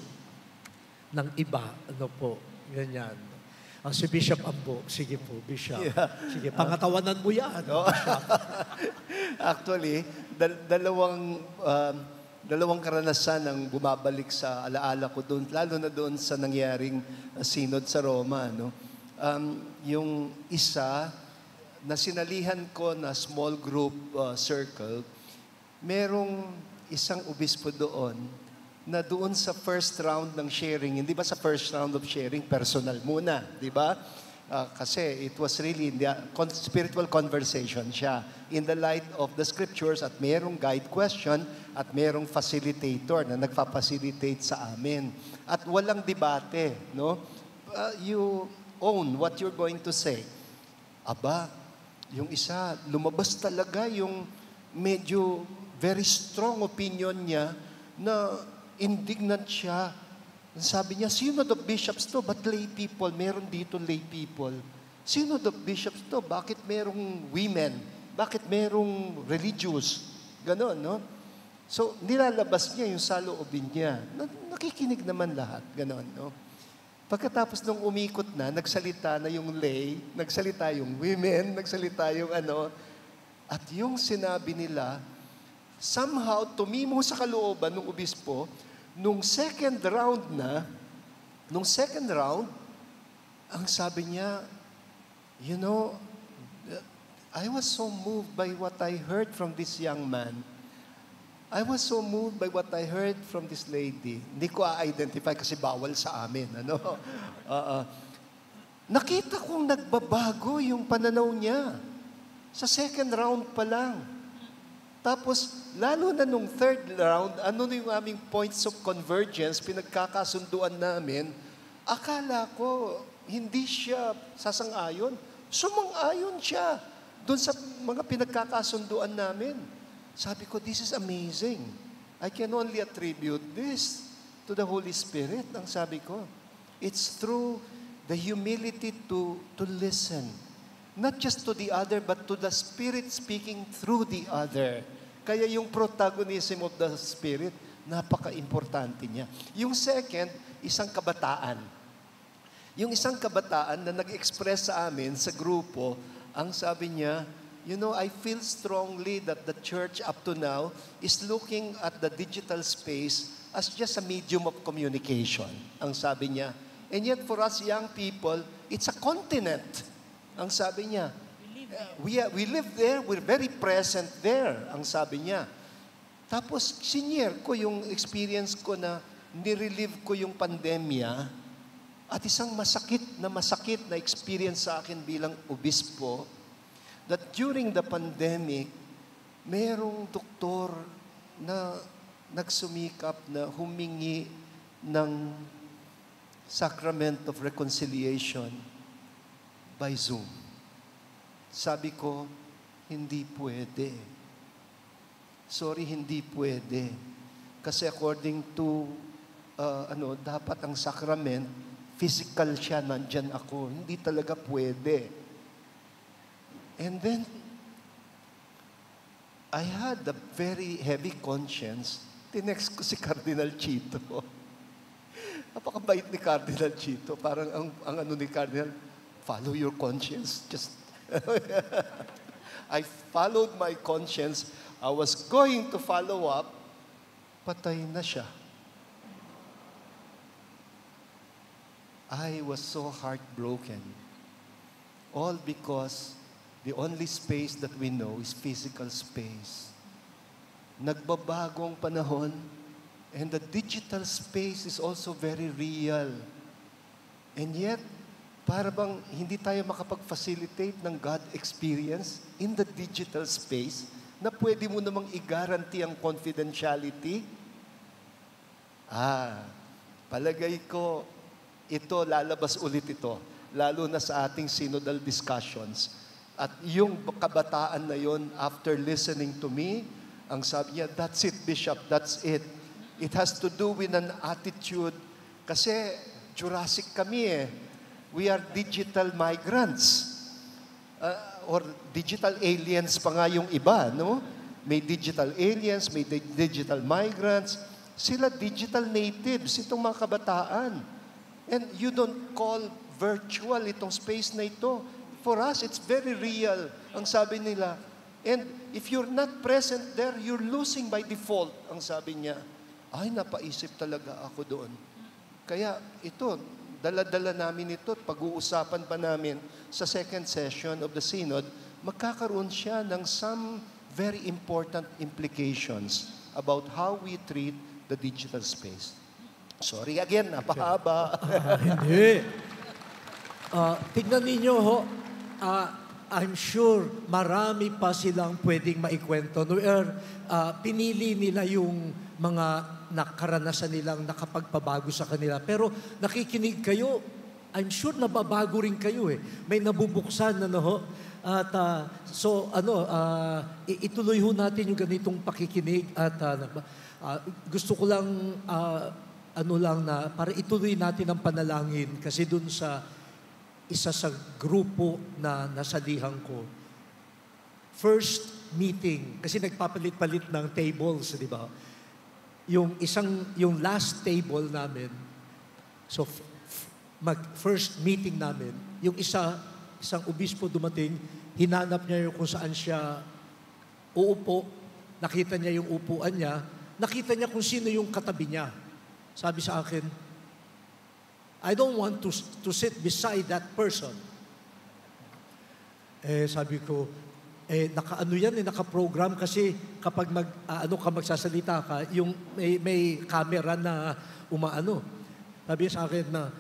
ng iba. Ano po, ganyan. Si Bishop Ambo, sige po, Bishop. Yeah. Sige, pangatawanan mo yan. No? Actually, dalawang karanasan ang bumabalik sa alaala ko doon, lalo na doon sa nangyaring synod sa Roma. No? Yung isa, na sinalihan ko na small group circle, merong isang obispo doon na doon sa first round ng sharing, hindi ba sa first round of sharing, personal muna, di ba? Kasi it was really spiritual conversation siya in the light of the scriptures at merong guide question at merong facilitator na nagfa-facilitate sa amin. At walang debate, no? You own what you're going to say. Aba, yung isa, lumabas talaga yung medyo very strong opinion niya na indignant siya. Sabi niya, Synod of Bishops to, but lay people? Meron dito lay people. Synod of Bishops to, bakit merong women? Bakit merong religious? Ganon, no? So, nilalabas niya yung saloobin niya. Nakikinig naman lahat. Ganon, no? Pagkatapos nung umikot na, nagsalita na yung lay, nagsalita yung women, nagsalita yung ano, at yung sinabi nila, somehow tumimo sa kalooban ng obispo, nung second round, ang sabi niya, you know, I was so moved by what I heard from this young man. I was so moved by what I heard from this lady. Hindi ko a-identify kasi bawal sa amin. Ano? Nakita kong nagbabago yung pananaw niya. Sa second round pa lang. Tapos, lalo na nung third round, ano na yung aming points of convergence, pinagkakasunduan namin, akala ko, hindi siya sasang-ayon. Sumang-ayon siya doon sa mga pinagkakasunduan namin. Sabi ko, this is amazing. I can only attribute this to the Holy Spirit, ang sabi ko. It's through the humility to listen. Not just to the other, but to the Spirit speaking through the other. Kaya yung protagonism of the Spirit, napaka-importante niya. Yung second, isang kabataan. Yung isang kabataan na nag-express sa amin, sa grupo, ang sabi niya, you know, I feel strongly that the church up to now is looking at the digital space as just a medium of communication. Ang sabi niya. And yet for us young people, it's a continent. Ang sabi niya. We live there, we're very present there, ang sabi niya. Tapos, senior ko yung experience ko na nirelieve ko yung pandemya at isang masakit na experience sa akin bilang obispo that during the pandemic, merong doktor na nagsumikap na humingi ng Sacrament of Reconciliation by Zoom. Sabi ko, hindi pwede. Sorry, hindi pwede. Kasi according to, dapat ang sacrament, physical siya, nandyan ako. Hindi talaga pwede. And then, I had a very heavy conscience. Tinext ko si Cardinal Chito. Napakabait ni Cardinal Chito. Parang ang ano ni Cardinal, follow your conscience. Just I followed my conscience. I was going to follow up. Patay na siya. I was so heartbroken. All because the only space that we know is physical space. Nagbabago ang panahon, and the digital space is also very real. And yet, para bang hindi tayo makapag-facilitate ng God experience in the digital space na pwede mo namang i-guarantee ang confidentiality? Palagay ko, ito, lalabas ulit ito, lalo na sa ating synodal discussions. At yung kabataan na yon, after listening to me, ang sabi niya, that's it, Bishop, that's it. It has to do with an attitude. Kasi Jurassic kami eh. We are digital migrants. Or digital aliens pa nga yung iba, no? May digital aliens, may digital migrants. Sila digital natives, itong mga kabataan. And you don't call virtual itong space na ito. For us, it's very real, ang sabi nila. And if you're not present there, you're losing by default, ang sabi niya. Ay, napaisip talaga ako doon. Kaya ito, dala-dala namin ito at pag-uusapan pa namin sa second session of the Synod, magkakaroon siya ng some very important implications about how we treat the digital space. Sorry again, napahaba. Hindi. Tignan ninyo ho, I'm sure marami pa silang pwedeng maikwento. Pinili nila yung mga nakaranasan nilang nakapagpabago sa kanila. Pero nakikinig kayo, I'm sure nababago rin kayo eh. May nabubuksan, ano ho. At ituloy ho natin yung ganitong pakikinig at gusto ko lang para ituloy natin ang panalangin kasi dun sa isa sa grupo na nasalihan ko. First meeting, kasi nagpapalit-palit ng tables, di ba? Yung last table namin, so first meeting namin, yung isang obispo dumating, hinanap niya yung kung saan siya uupo, nakita niya yung upuan niya, nakita niya kung sino yung katabi niya. Sabi sa akin, I don't want to sit beside that person. Sabi ko, naka-ano yan, naka-program kasi kapag magsasalita ka, yung may camera na umaano. Sabi sa akin na,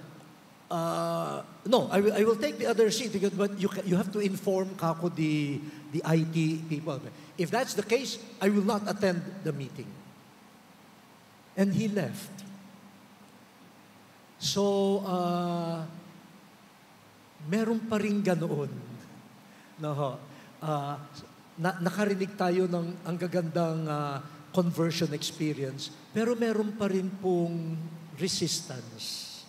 no, I will take the other seat but you have to inform kako the IT people. If that's the case, I will not attend the meeting. And he left. So, meron pa rin ganoon. Nakarinig tayo ng ang gagandang conversion experience, pero meron pa rin pong resistance.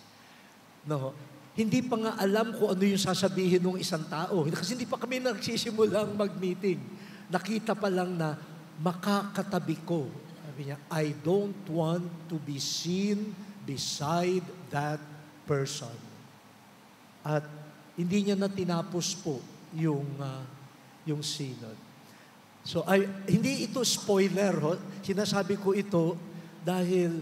Hindi pa nga alam kung ano yung sasabihin ng isang tao. Kasi hindi pa kami nagsisimulang mag-meeting. Nakita pa lang na makakatabi ko. Sabi niya, I don't want to be seen beside that person. At hindi niya na tinapos po yung synod. So, hindi ito spoiler, sinasabi ko ito dahil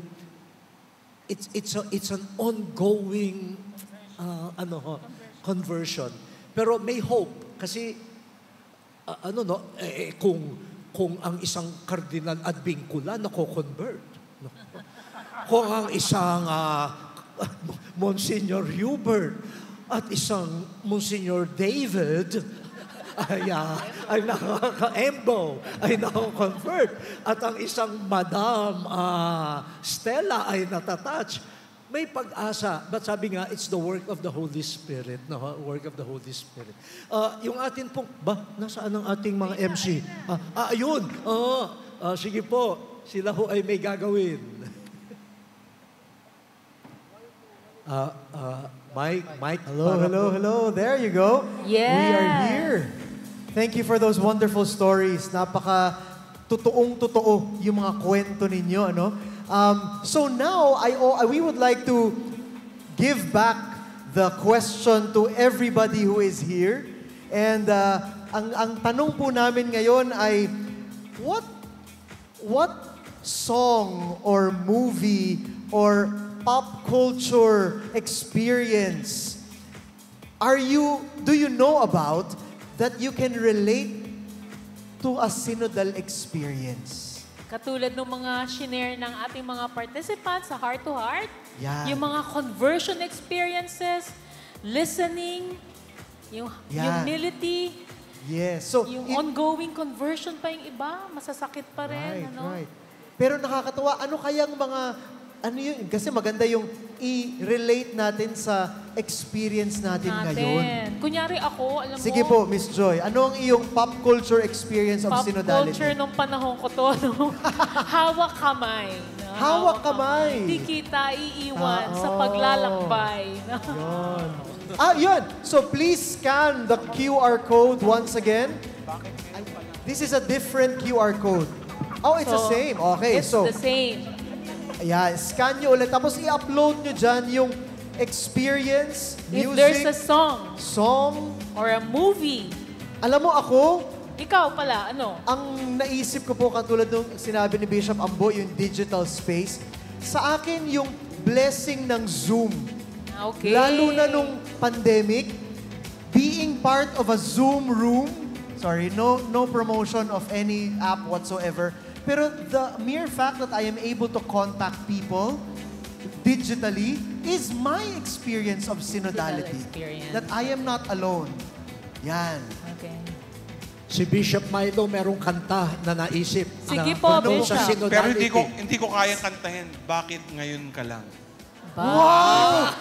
it's an ongoing conversion. Pero may hope kasi kung ang isang kardinal at bingkula nako-convert. Kung ang isang Monsignor Hubert at isang Monsignor David ay nakaka-embo, ay nako-convert. At ang isang Madam Stella ay natatouch. May pag-asa. But sabi nga, it's the work of the Holy Spirit. Work of the Holy Spirit. Yung atin pong, nasaan ang ating mga MC? Ayun. Sige po. Sila ho ay may gagawin. Mike. Hello. There you go. Yes. We are here. Thank you for those wonderful stories. Napaka totoong-totoo yung mga kwento ninyo, ano? So now, we would like to give back the question to everybody who is here. And ang tanong po namin ngayon ay, what song or movie or pop culture experience do you know about that you can relate to a synodal experience? Katulad ng mga shinare ng ating mga participants sa Heart to Heart, Yan. yung mga conversion experiences, listening, yung Yan. humility, Yes. So, yung ongoing conversion pa yung iba, masasakit pa rin. Right. Pero nakakatawa, ano kayang mga, ano yun? Kasi maganda yung i-relate natin sa experience natin ngayon. Kunyari ako, alam Sige mo, po, Miss Joy. Ano ang iyong pop culture experience of pop synodality? culture nung panahon ko to, no? Hawak kamay. No? Hawak kamay. Hindi kita iiwan sa oh. paglalakbay. No? Yun. Yun. So please scan the QR code once again. This is a different QR code. Oh, it's the So, same. Okay, It's so the same. yeah, scan nyo ulit. Tapos i-upload nyo dyan yung experience, If there's music, a song song. or a movie, Alam mo ako, ikaw pala, ano? ang naisip ko po katulad nung sinabi ni Bishop Ambo, yung digital space, sa akin yung blessing ng Zoom. Okay. Lalo na nung pandemic, being part of a Zoom room, no promotion of any app whatsoever, pero the mere fact that I am able to contact people digitally is my experience of synodality. Experience. That I am not alone. Yan. Okay. Si Bishop Milo merong kanta na naisip. Sige na po, tungkol sa Bishop. Pero synodality. hindi ko kayang kantahin. Bakit ngayon ka lang? Wow!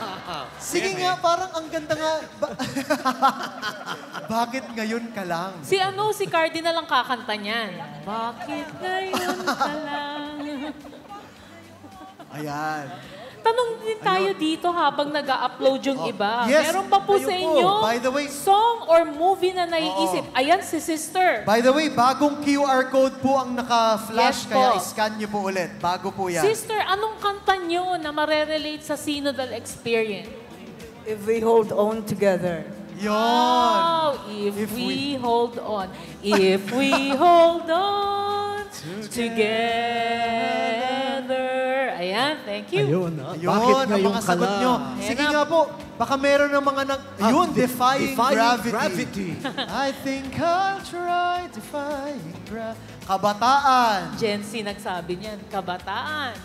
Sige nga, parang ang ganda nga. Bakit ngayon ka lang? Si Cardinal ang kakanta niyan. Bakit ngayon ka lang? Ayan. Tanong din tayo dito habang nag-upload yung iba. yes, Meron ba po kayo sa po. inyo By the way- song or movie na naiisip? Ayan si Sister. By the way, bagong QR code po ang naka-flash, Yes kaya po. scan niyo po ulit. Bago po yan. Sister, anong kanta nyo na marerelate sa synodal experience? If we hold on together. Yon. Oh, if we hold on. If we hold on together. Ayan, thank you. Ayun, Ayun, bakit ang ngayon mga ka sagot lang? nyo. Sige nga po, baka meron ng mga yun, defying gravity. I think I'll try defying gravity. Kabataan. Gen Z nagsabi niyan, kabataan.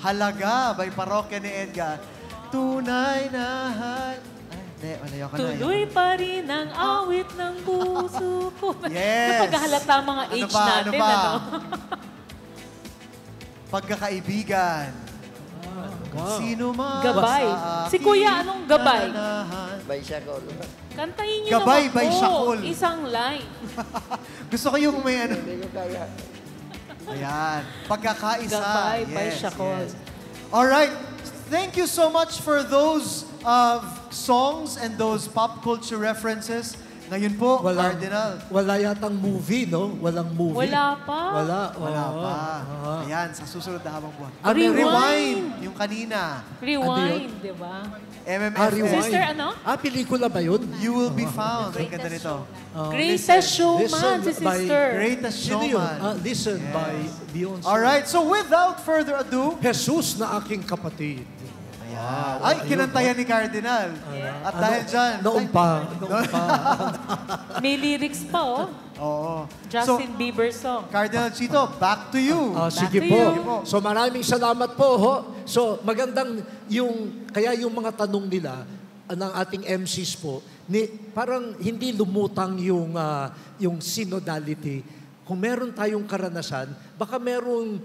Halaga by parokya ni Edgar. Tunay na Hindi, ayoko na. Tuloy pa rin ang awit ng puso ko. Yes. Napaghahalata ang mga age natin, pa? ano? Pagkakaibigan. Kung sino man Gabay. sa Si Kuya, anong gabay? nananahan. Kantahin niyo Gabay naman by po. Shakul. Isang line. Gusto ko yung may ano. Ayan. Pagkakaisa. Gabay by Shakul. Alright. Thank you so much for those songs and those pop culture references. Ngayon po, Cardinal. Wala yatang movie, no? Walang movie. Wala pa. Wala. Wala oo. pa. Ayan, sa susunod na habang buwan. Rewind. Rewind. Yung kanina. Rewind, di ba? MMFF. Rewind. Sister, ano? Pelikula ba yun? You will be found. Ang ganda nito. Greatest Showman, si by- Sister. Greatest Sino yun? Showman. Listen by Beyonce. Alright, so without further ado, Jesus na aking kapatid. ay, kinantayan ni Cardinal. At dahil dyan, Noon pa. May lyrics pa, oh. Oo. Justin Bieber song. Cardinal Chito, back to you. Sige to po. you. So maraming salamat po. Ho. So magandang kaya yung mga tanong nila ng ating MCs po, parang hindi lumutang yung synodality. Kung meron tayong karanasan, baka merong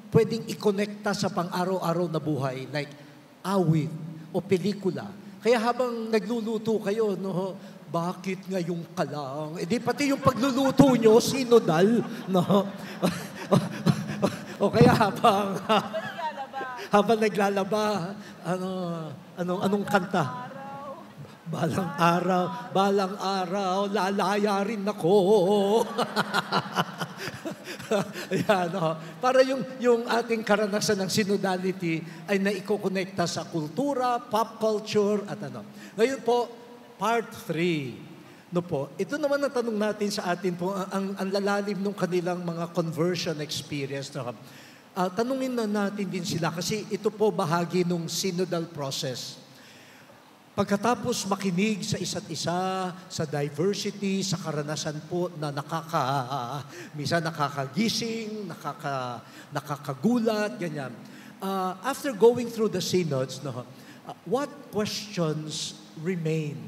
pwedeng i-connecta sa pang-araw-araw na buhay, like awit o pelikula. Kaya habang nagluluto kayo, no, bakit ngayong ka lang? Eh di pati yung pagluluto nyo, synodal, no? O kaya habang naglalaba, anong kanta? Balang araw, lalaya rin ako. Ayan, para yung ating karanasan ng synodality ay naikokonekta sa kultura, pop culture, at ano. Ngayon po, part 3. No po, ito naman ang tanong natin sa atin po, ang lalalim ng kanilang mga conversion experience. No? tanungin na natin din sila kasi ito po bahagi ng synodal process. Pagkatapos makinig sa isa't isa, sa diversity, sa karanasan po na minsan nakakagising, nakakagulat, ganyan. After going through the synods, what questions remain?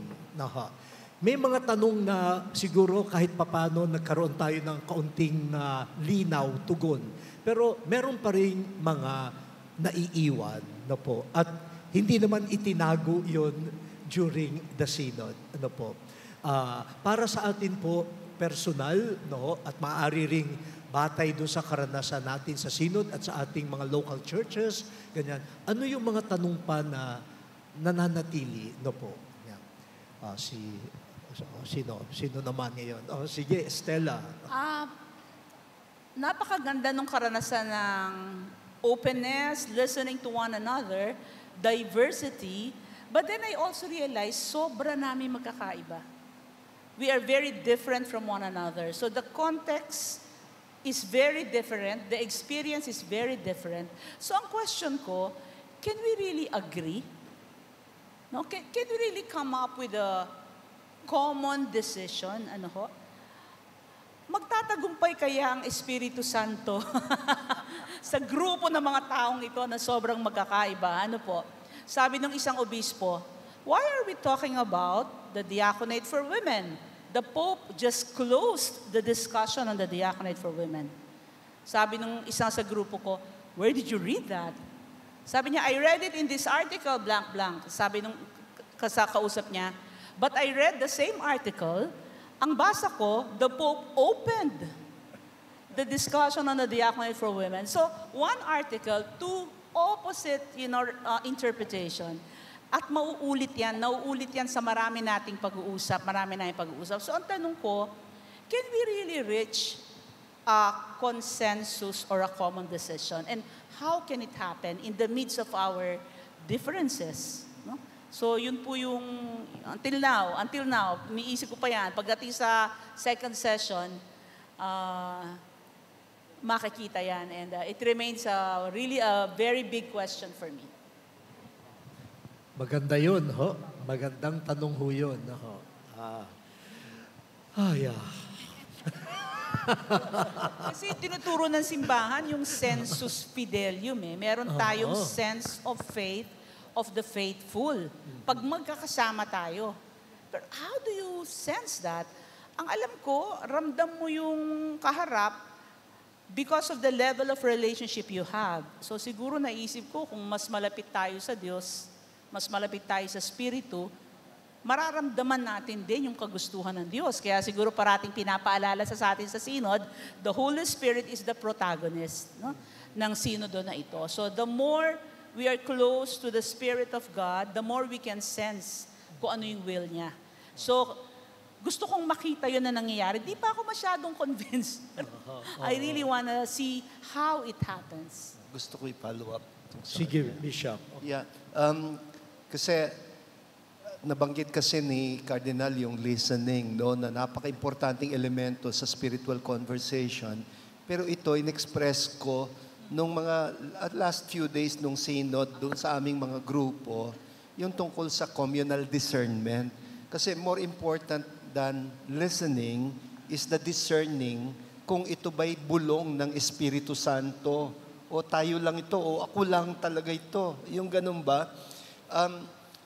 May mga tanong na siguro kahit papano nagkaroon tayo ng kaunting linaw, tugon. Pero meron pa rin mga naiiwan na po. At hindi naman itinago yon during the synod. Para sa atin po, personal, at maaari ring batay doon sa karanasan natin sa synod at sa ating mga local churches, ganyan. Ano yung mga tanong pa na nananatili? Sino naman ngayon? Sige, Stella. Napakaganda nung karanasan ng openness, listening to one another, diversity, but then I also realized sobra namin magkakaiba. We are very different from one another. So the context is very different, the experience is very different. So ang question ko, can we really agree? No? Can we really come up with a common decision? Magtatagumpay kaya ang Espiritu Santo sa grupo ng mga taong ito na sobrang magkakaiba? Sabi ng isang obispo, why are we talking about the diaconate for women? The Pope just closed the discussion on the diaconate for women. Sabi ng isang sa grupo ko, where did you read that? Sabi niya, I read it in this article, blank, blank. Sabi nung kausap niya, but I read the same article. Ang basa ko, the Pope opened the discussion on the diaconate for women. So, one article, two opposite, interpretation. At nauulit yan sa marami nating pag-uusap. So, ang tanong ko, can we really reach a consensus or a common decision? And how can it happen in the midst of our differences? So, yun po yung, until now, iniisip ko pa yan. Pagdating sa second session, makikita yan. And it remains really a very big question for me. Maganda yun, Magandang tanong ho yun, Kasi tinuturo ng simbahan yung sensus fidelium. Meron tayong sense of faith of the faithful. Pag magkakasama tayo. But how do you sense that? Ang alam ko, ramdam mo yung kaharap because of the level of relationship you have. So siguro naisip ko, kung mas malapit tayo sa Diyos, mas malapit tayo sa Espiritu, mararamdaman natin din yung kagustuhan ng Diyos. Kaya siguro parating pinapaalala sa atin sa Synod, the Holy Spirit is the protagonist ng Synodo na ito. So the more we are close to the Spirit of God, the more we can sense kung ano yung will niya. So, gusto kong makita yun na nangyayari. Di pa ako masyadong convinced. I really wanna see how it happens. Gusto ko i-follow up. Sige, Bishop. Yeah. Kasi nabanggit kasi ni Cardinal yung listening, na napaka-importanting elemento sa spiritual conversation. Pero ito, in-express ko nung mga last few days nung synod doon sa aming mga grupo, yung tungkol sa communal discernment. Kasi more important than listening is the discerning kung ito ba'y bulong ng Espiritu Santo o tayo lang ito o ako lang talaga ito. Yung ganun ba?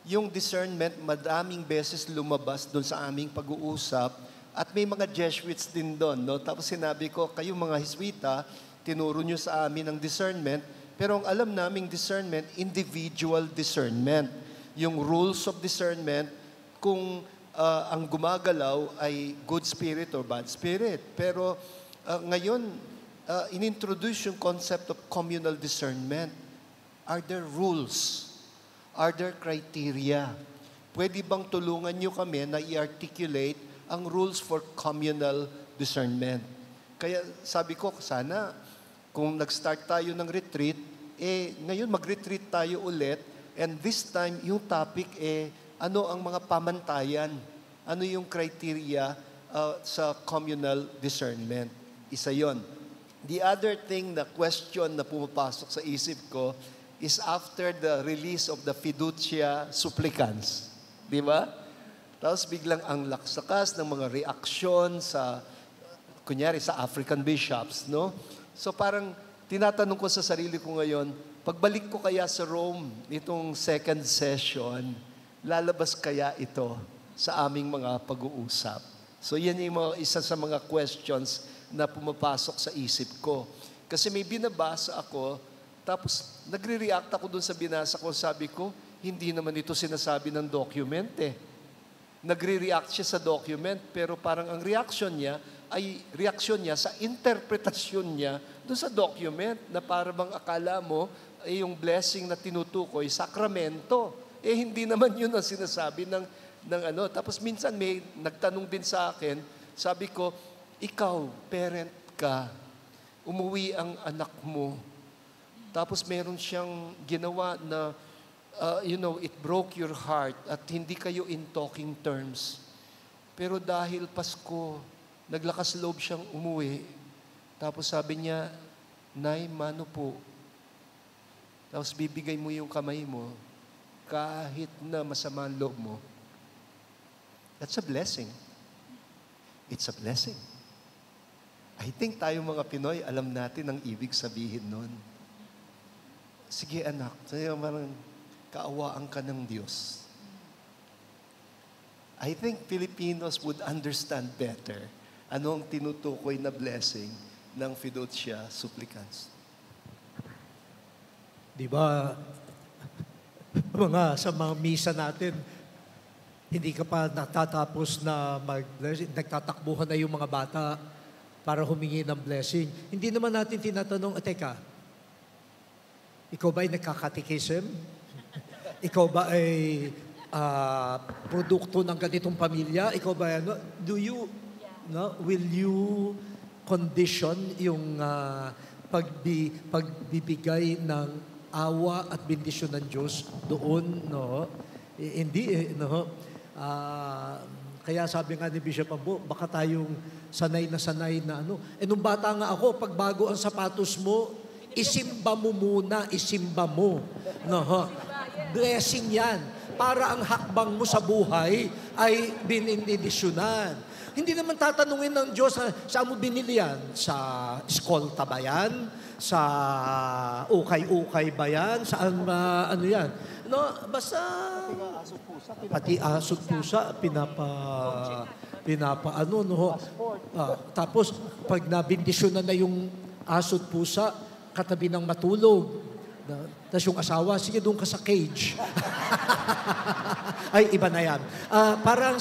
Yung discernment, madaming beses lumabas doon sa aming pag-uusap at may mga Jesuits din doon. Tapos sinabi ko, kayo mga Hiswita, tinuro nyo sa amin ang discernment, pero ang alam naming discernment, individual discernment. Yung rules of discernment, kung ang gumagalaw ay good spirit or bad spirit. Pero ngayon, inintroduce yung concept of communal discernment. Are there rules? Are there criteria? Pwede bang tulungan nyo kami na i-articulate ang rules for communal discernment? Kaya sabi ko, sana kung nag-start tayo ng retreat, ngayon mag-retreat tayo ulit, and this time, yung topic ano ang mga pamantayan? Ano yung criteria sa communal discernment? Isa yon. The other thing, the question na pumapasok sa isip ko is after the release of the Fiducia Supplicans. Di ba? Tapos biglang ang lakas ng mga reaksyon sa, kunyari sa African bishops, no? So parang tinatanong ko sa sarili ko ngayon, pagbalik ko kaya sa Rome, itong second session, lalabas kaya ito sa aming mga pag-uusap? So yan yung isa sa mga questions na pumapasok sa isip ko. Kasi may binabasa ako, tapos nagre-react ako dun sa binasa ko, sabi ko, hindi naman ito sinasabi ng document eh. Nagre-react siya sa document, pero parang ang reaction niya ay reaksyon niya sa interpretasyon niya doon sa document na para bang akala mo ay yung blessing na tinutukoy, sakramento. Eh hindi naman yun ang sinasabi ng ano. Tapos minsan may nagtanong din sa akin, sabi ko, ikaw, parent ka, umuwi ang anak mo, tapos meron siyang ginawa na it broke your heart at hindi kayo in talking terms. Pero dahil Pasko, naglakas loob siyang umuwi. Tapos sabi niya, Nay, mano po. Tapos bibigay mo yung kamay mo kahit na masama ang loob mo. That's a blessing. It's a blessing. I think tayo mga Pinoy, alam natin ang ibig sabihin nun. Sige anak, tayo marang kaawaan ka ng Diyos. I think Filipinos would understand better ano ang tinutukoy na blessing ng Fiducia Supplicans. Di ba, sa mga misa natin, hindi ka pa natatapos na nagtatakbuhan na yung mga bata para humingi ng blessing. Hindi naman natin tinatanong, teka, ikaw ba ay nagkakatikism? Ikaw ba ay produkto ng ganitong pamilya? Ikaw ba, will you condition yung pagbibigay ng awa at bendisyon ng Diyos doon, no? Hindi, no? Kaya sabi nga ni Bishop Ambo, baka tayong sanay na ano. Nung bata nga ako, pag bago ang sapatos mo, isimba mo muna, isimba mo. No? Blessing yan. Para ang hakbang mo sa buhay ay binindisyonan. Hindi naman tatanungin ng Diyos, saan mo binili yan? Sa eskolta ba yan? Sa ukay-ukay ba yan? Saan ano yan? No, basta pati aso pusa ano no. Tapos pag nabindisyon na yung aso pusa katabi ng matulog. Tapos yung asawa, sige doon ka sa cage. Ay, iba na yan. Parang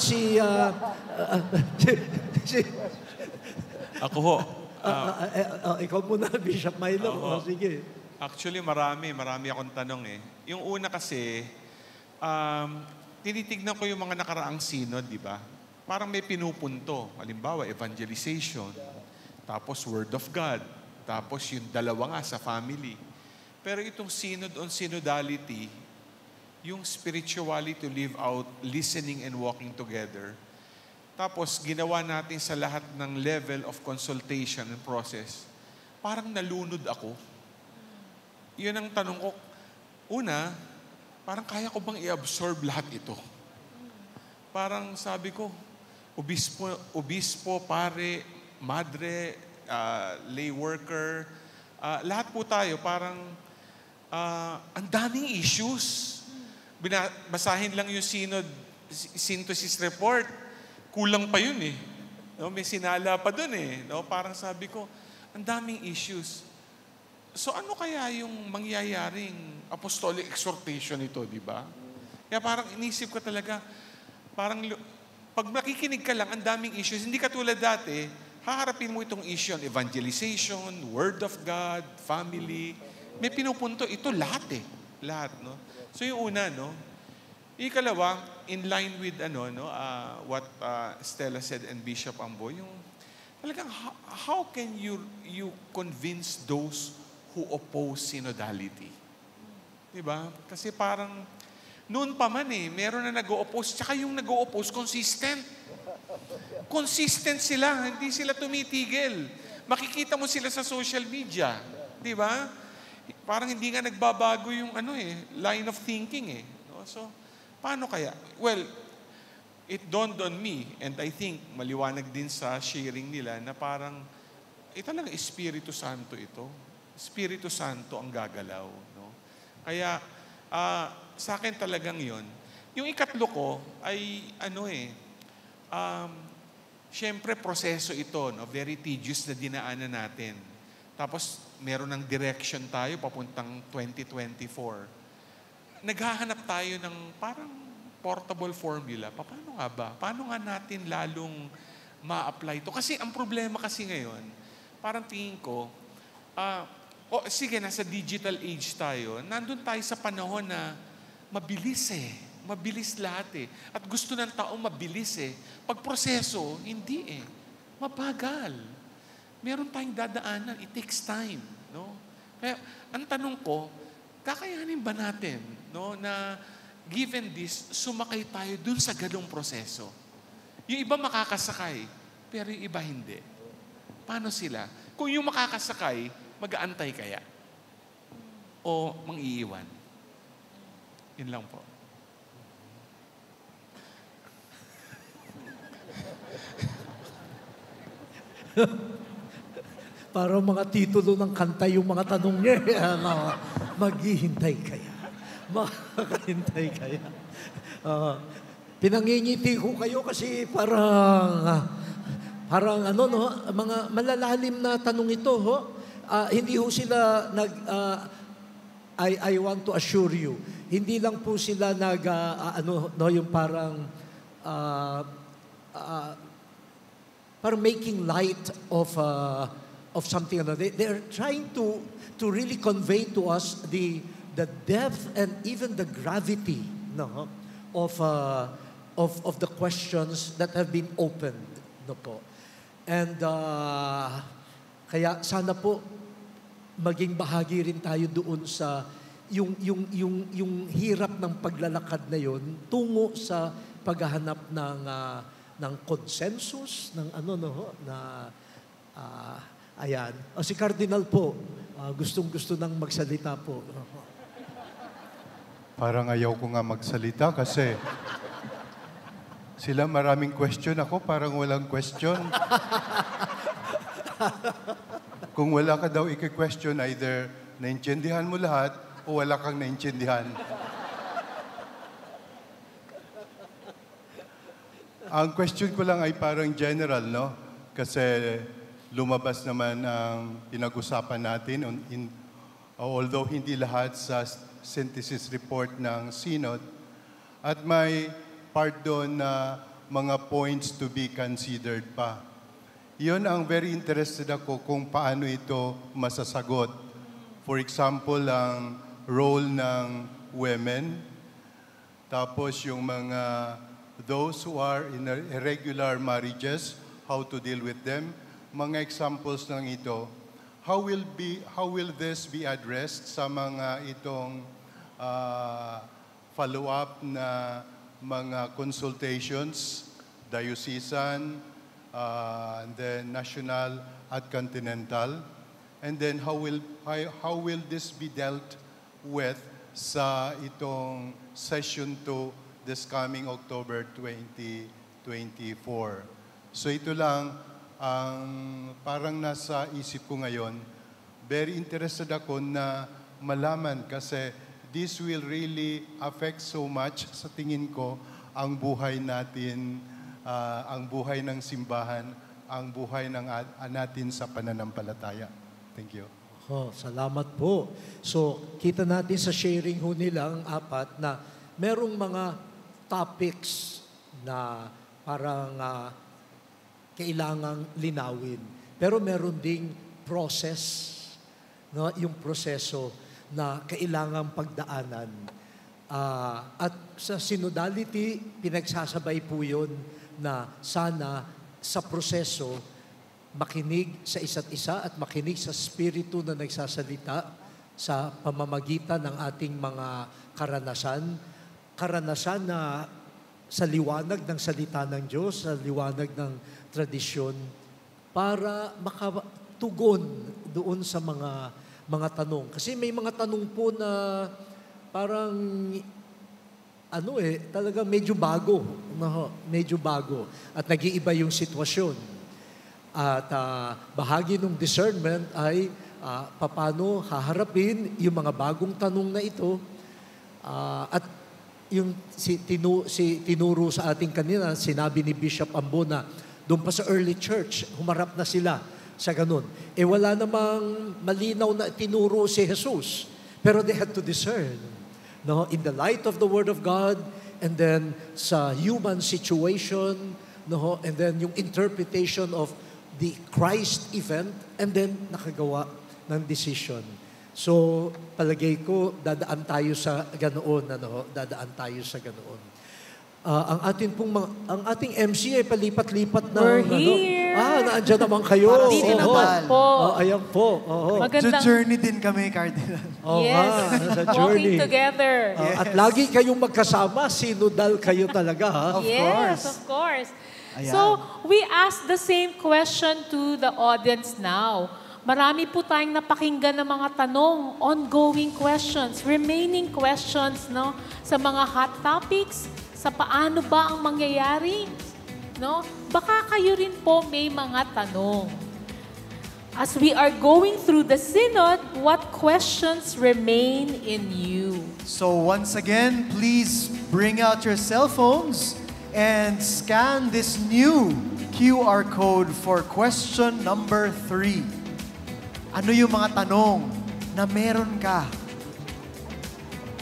Ako ho. Ikaw muna, Bishop Milo. Sige. Actually, marami akong tanong eh. Yung una kasi, tinitignan ko yung mga nakaraang synod, di ba? Parang may pinupunto. Halimbawa, evangelization, tapos word of God, tapos yung dalawa nga sa family. Pero itong synod on synodality, yung spirituality to live out, listening and walking together, tapos ginawa natin sa lahat ng level of consultation and process, parang nalunod ako. Yun ang tanong ko. Una, parang kaya ko bang i-absorb lahat ito? Parang sabi ko, obispo, pare, madre, lay worker, lahat po tayo parang ang daming issues. Basahin lang yung synthesis report. Kulang pa yun eh. No, may sinala pa dun eh. No, parang sabi ko, ang daming issues. So ano kaya yung mangyayaring apostolic exhortation ito, di ba? Kaya parang inisip ko talaga, parang pag nakikinig ka lang, ang daming issues. Hindi katulad dati, haharapin mo itong issue, evangelization, word of God, family. May pinupunto, ito lahat eh. Lahat, no? So yung una, no? Ikalawa, in line with what Stella said and Bishop Ambo, yung talagang how can you convince those who oppose synodality? Diba? Kasi parang noon pa man eh, meron na nag-o-oppose, tsaka yung nag-o-oppose, consistent. Consistent sila, hindi sila tumitigil. Makikita mo sila sa social media. Di ba? Parang hindi nga nagbabago yung line of thinking eh. No? So, paano kaya? Well, it dawned on me, and I think maliwanag din sa sharing nila na parang, talaga Espiritu Santo ito. Espiritu Santo ang gagalaw. No? Kaya, sa akin talagang yon. Yung ikatlo ko ay, syempre proseso ito, no? Very tedious na dinaanan natin. Tapos, meron ng direction tayo papuntang 2024. Naghahanap tayo ng parang portable formula. Paano nga ba? Paano nga natin lalong ma-apply ito? Kasi ang problema kasi ngayon, parang tingin ko, sige, nasa digital age tayo, nandun tayo sa panahon na mabilis eh. Mabilis lahat eh. At gusto ng tao mabilis eh. Pag proseso, hindi eh. Mabagal. Meron tayong dadaanan. It takes time. No? Kaya, ang tanong ko, kakayanin ba natin, no, na given this, sumakay tayo dun sa ganung proseso? Yung iba makakasakay, pero yung iba hindi. Paano sila? Kung yung makakasakay, mag-aantay kaya? O mang-iiwan? Yun lang po. Para mga titulo ng kanta yung mga tanong niya. Maghihintay kaya? Makakahintay kaya? Pinangingiti ko kayo kasi parang mga malalalim na tanong ito. Hindi ho sila I want to assure you, hindi lang po sila yung parang making light of something. They're trying to really convey to us the depth and even the gravity of the questions that have been opened. Po. And kaya sana po maging bahagi rin tayo doon sa yung hirap ng paglalakad na yon tungo sa paghahanap ng consensus ng ayan. Si Cardinal po, gustong-gusto nang magsalita po. Parang ayaw ko nga magsalita kasi sila maraming question, ako parang walang question. Kung wala ka daw i-question, either naintindihan mo lahat o wala kang naintindihan. Ang question ko lang ay parang general, no? Kasi lumabas naman ang pinag-usapan natin although hindi lahat sa synthesis report ng Synod, at may part doon na mga points to be considered pa. Yun ang very interested ako kung paano ito masasagot. For example, ang role ng women, tapos yung mga those who are in irregular marriages, how to deal with them. Mga examples ng ito. How will this be addressed sa mga itong follow-up na mga consultations, diocesan, and then national at continental, and then how will this be dealt with sa itong session 2 this coming October 2024. So ito lang ang parang nasa isip ko ngayon. Very interested ako na malaman kasi this will really affect so much sa tingin ko ang buhay natin, ang buhay ng simbahan, ang buhay ng natin sa pananampalataya. Thank you. Salamat po. So, kita natin sa sharing ho nilang apat na merong mga topics na parang kailangang linawin. Pero meron ding process, no? Yung proseso na kailangang pagdaanan. At sa synodality, pinagsasabay po yun na sana sa proseso, makinig sa isa't isa at makinig sa Espiritu na nagsasalita sa pamamagitan ng ating mga karanasan. Karanasan na sa liwanag ng salita ng Diyos, sa liwanag ng tradisyon, para tugon doon sa mga tanong. Kasi may mga tanong po na parang talaga medyo bago. Medyo bago. At nag-iiba yung sitwasyon. At bahagi ng discernment ay paano haharapin yung mga bagong tanong na ito. At yung tinuro sa ating kanina, sinabi ni Bishop Ambona, doon pa sa early church, humarap na sila sa ganun. Wala namang malinaw na tinuro si Jesus. Pero they had to discern. No? In the light of the Word of God, and then sa human situation, no? And then yung interpretation of the Christ event, and then nakagawa ng decision. So, palagay ko, dadaan tayo sa ganoon. Dadaan tayo sa ganoon. Ang ating MC ay palipat-lipat na. We're here. Naandyan naman kayo. Dito naman po. Ayan po. Magandang... journey din kami, Cardinal. Yes. Sa Walking journey. together. At lagi kayong magkasama, sinodal kayo talaga, ha? Yes, of course. Ayan. So, we ask the same question to the audience now. Marami po tayong napakinggan ng mga tanong, ongoing questions, remaining questions, no? Sa mga hot topics, sa paano ba ang mangyayari, no? Baka kayo rin po may mga tanong. As we are going through the synod, what questions remain in you? So once again, please bring out your cell phones and scan this new QR code for question number 3. Ano yung mga tanong na meron ka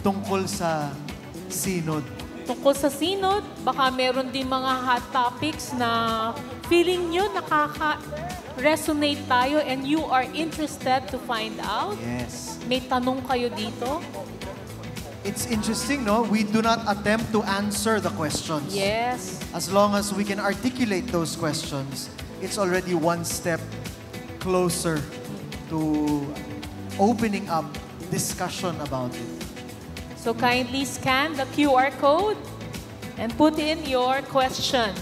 tungkol sa synod? Tungkol sa synod, baka meron din mga hot topics na feeling nyo nakaka-resonate tayo and you are interested to find out. Yes. May tanong kayo dito? It's interesting, no? We do not attempt to answer the questions. Yes. As long as we can articulate those questions, it's already one step closer to opening up discussion about it. So kindly scan the QR code and put in your question.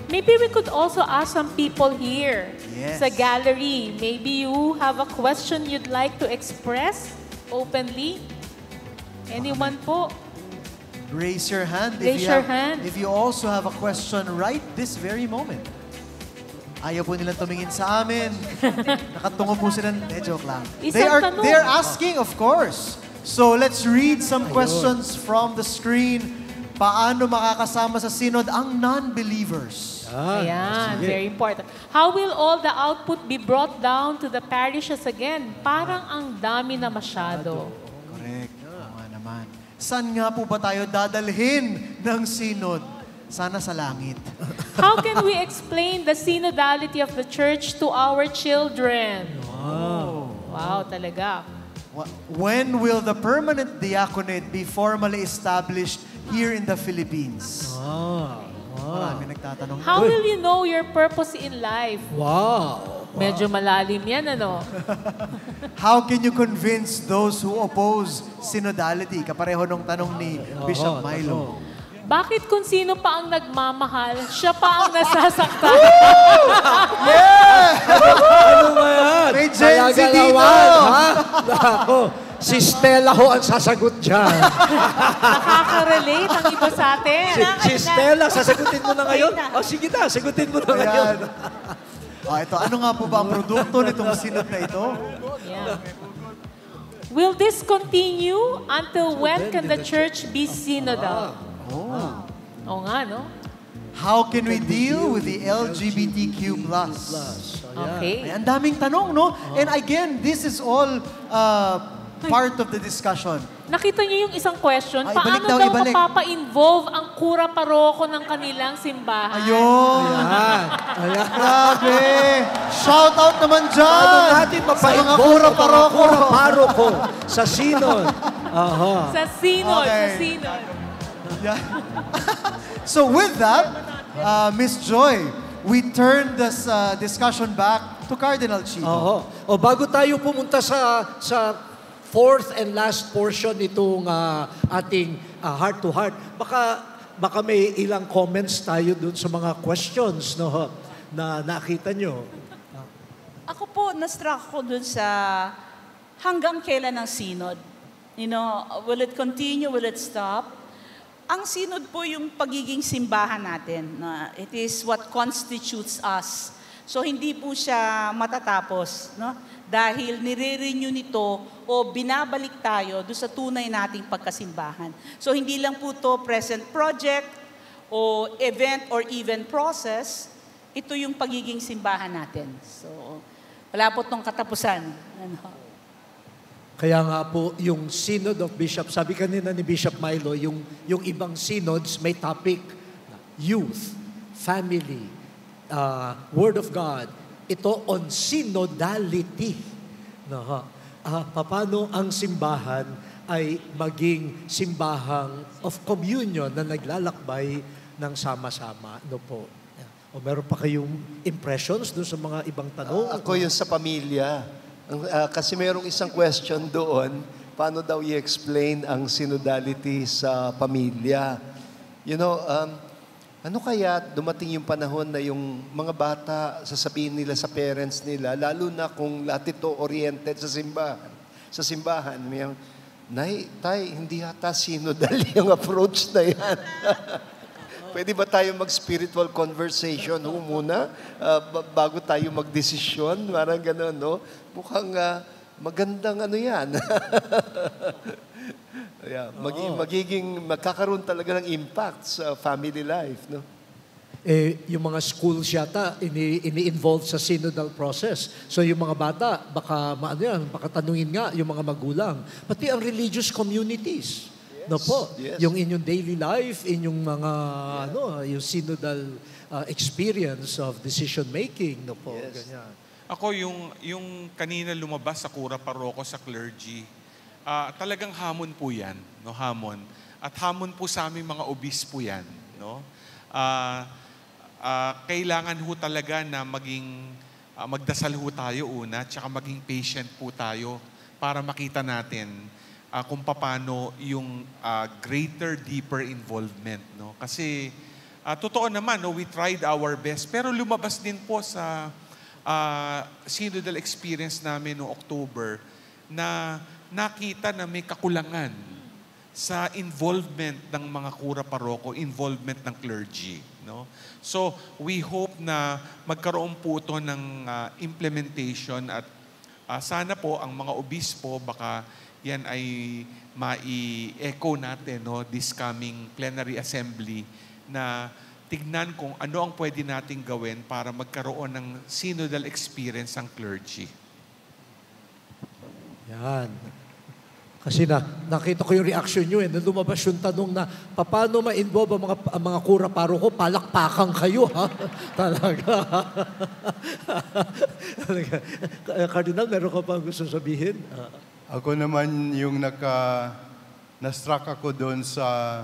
Maybe we could also ask some people here Yes. sa gallery. Maybe you have a question you'd like to express openly. Anyone po? Raise your hand. Raise your hand. If you also have a question right this very moment. Ayaw po nilang tumingin sa amin. Nakatungo po sila. Joke lang. Isang tanong. They're asking, of course. So let's read some questions from the screen. Paano makakasama sa synod ang non-believers? Ayan, very important. How will all the output be brought down to the parishes again? Parang ang dami na masyado. Correct. Oo nga naman. Saan nga po ba tayo dadalhin ng synod? Sana sa langit. How can we explain the synodality of the church to our children? Wow, talaga. When will the permanent diaconate be formally established here in the Philippines? Marami nagtatanong. How will you know your purpose in life? Wow. Medyo malalim yan, ano? How can you convince those who oppose synodality? Kapareho nung tanong ni Bishop Milo. Bakit kung sino pa ang nagmamahal, siya pa ang nasasaktan? Ano ba yan? May Gen Z dito! Ha? Ako, si Stella ho ang sasagot dyan. Nakaka-relate ang iba sa atin. Si Stella, sasagutin mo na ngayon? Sige na, sagutin mo na ngayon. Ito, ano nga po ba ang produkto nitong synod na ito? Yeah. Will this continue until when can the church be synodal? Oo nga, no? How can we deal with the LGBTQ+? Okay. Ay, ang daming tanong, no? And again, this is all part of the discussion. Nakita niyo yung isang question, Ibalik paano daw, daw ibalik. mapapa-involve ang kura paroko ng kanilang simbahan? Ayun! Ayan. Grabe! Shout out naman dyan! Paano natin Sa mga mapa-involve ang mga paroko? paroko sa synod? Sa synod, Okay. sa synod. Yeah. So with that, Miss Joy, we turn this discussion back to Cardinal Chito. O bago tayo pumunta sa fourth and last portion nitong ating heart-to-heart, baka may ilang comments tayo dun sa mga questions, no, na nakita nyo. Ako po, na-struck ko dun sa hanggang kailan ang synod. Will it continue? Will it stop? Ang synod po yung pagiging simbahan natin. It is what constitutes us. So hindi po siya matatapos, no? Dahil nire-renew nito o binabalik tayo doon sa tunay nating pagkasimbahan. So hindi lang po to present project o event or even process, ito yung pagiging simbahan natin. So wala po tong katapusan. Kaya nga po, yung Synod of Bishops, sabi kanina ni Bishop Milo, yung ibang synods may topic, youth, family, Word of God. Ito on synodality. Paano ang simbahan ay maging simbahang of communion na naglalakbay ng sama-sama. Ano po? O meron pa kayong impressions doon sa mga ibang tanong? Ako yung sa pamilya. Kasi mayroong isang question doon, paano daw i-explain ang synodality sa pamilya? Ano kaya dumating yung panahon na yung mga bata, sasabihin nila sa parents nila, lalo na kung lahat ito oriented sa simbahan. Sa simbahan, Nay, tay, hindi yata synodal yung approach na yan. Pwede ba tayo mag-spiritual conversation muna bago tayo mag-desisyon? Parang gano'n, no? Mukhang magandang yan. Magkakaroon talaga ng impact sa family life, no? Yung mga schools yata, ini-involve sa synodal process. So yung mga bata, baka tanungin nga yung mga magulang. Pati ang religious communities. Yes, no po? Yes. Yung inyong daily life, inyong mga, yung synodal experience of decision making. No po? Yes. Ganyan. Ako, yung kanina lumabas sa Kura Paroko sa clergy, talagang hamon po yan, no? Hamon. At hamon po sa aming mga obispo yan, no? Kailangan ho talaga na magdasal ho tayo una, tsaka maging patient po tayo para makita natin kung paano yung greater, deeper involvement, no? Kasi totoo naman, no, we tried our best, pero lumabas din po sa synodal experience namin noong October na nakita na may kakulangan sa involvement ng mga kura paroko, involvement ng clergy. No? So, we hope na magkaroon po ito ng implementation at sana po ang mga obispo, baka yan ay mai-echo natin, no, this coming plenary assembly, na tignan kung ano ang pwede nating gawin para magkaroon ng synodal experience ang clergy. Yan. Kasi nakita ko yung reaction nyo nung lumabas yung tanong na, paano ma-involve ang mga kura paroko? Palakpakan kayo, ha? Talaga. Cardinal, meron ka pa gusto sabihin? Ako naman yung na-struck ako doon sa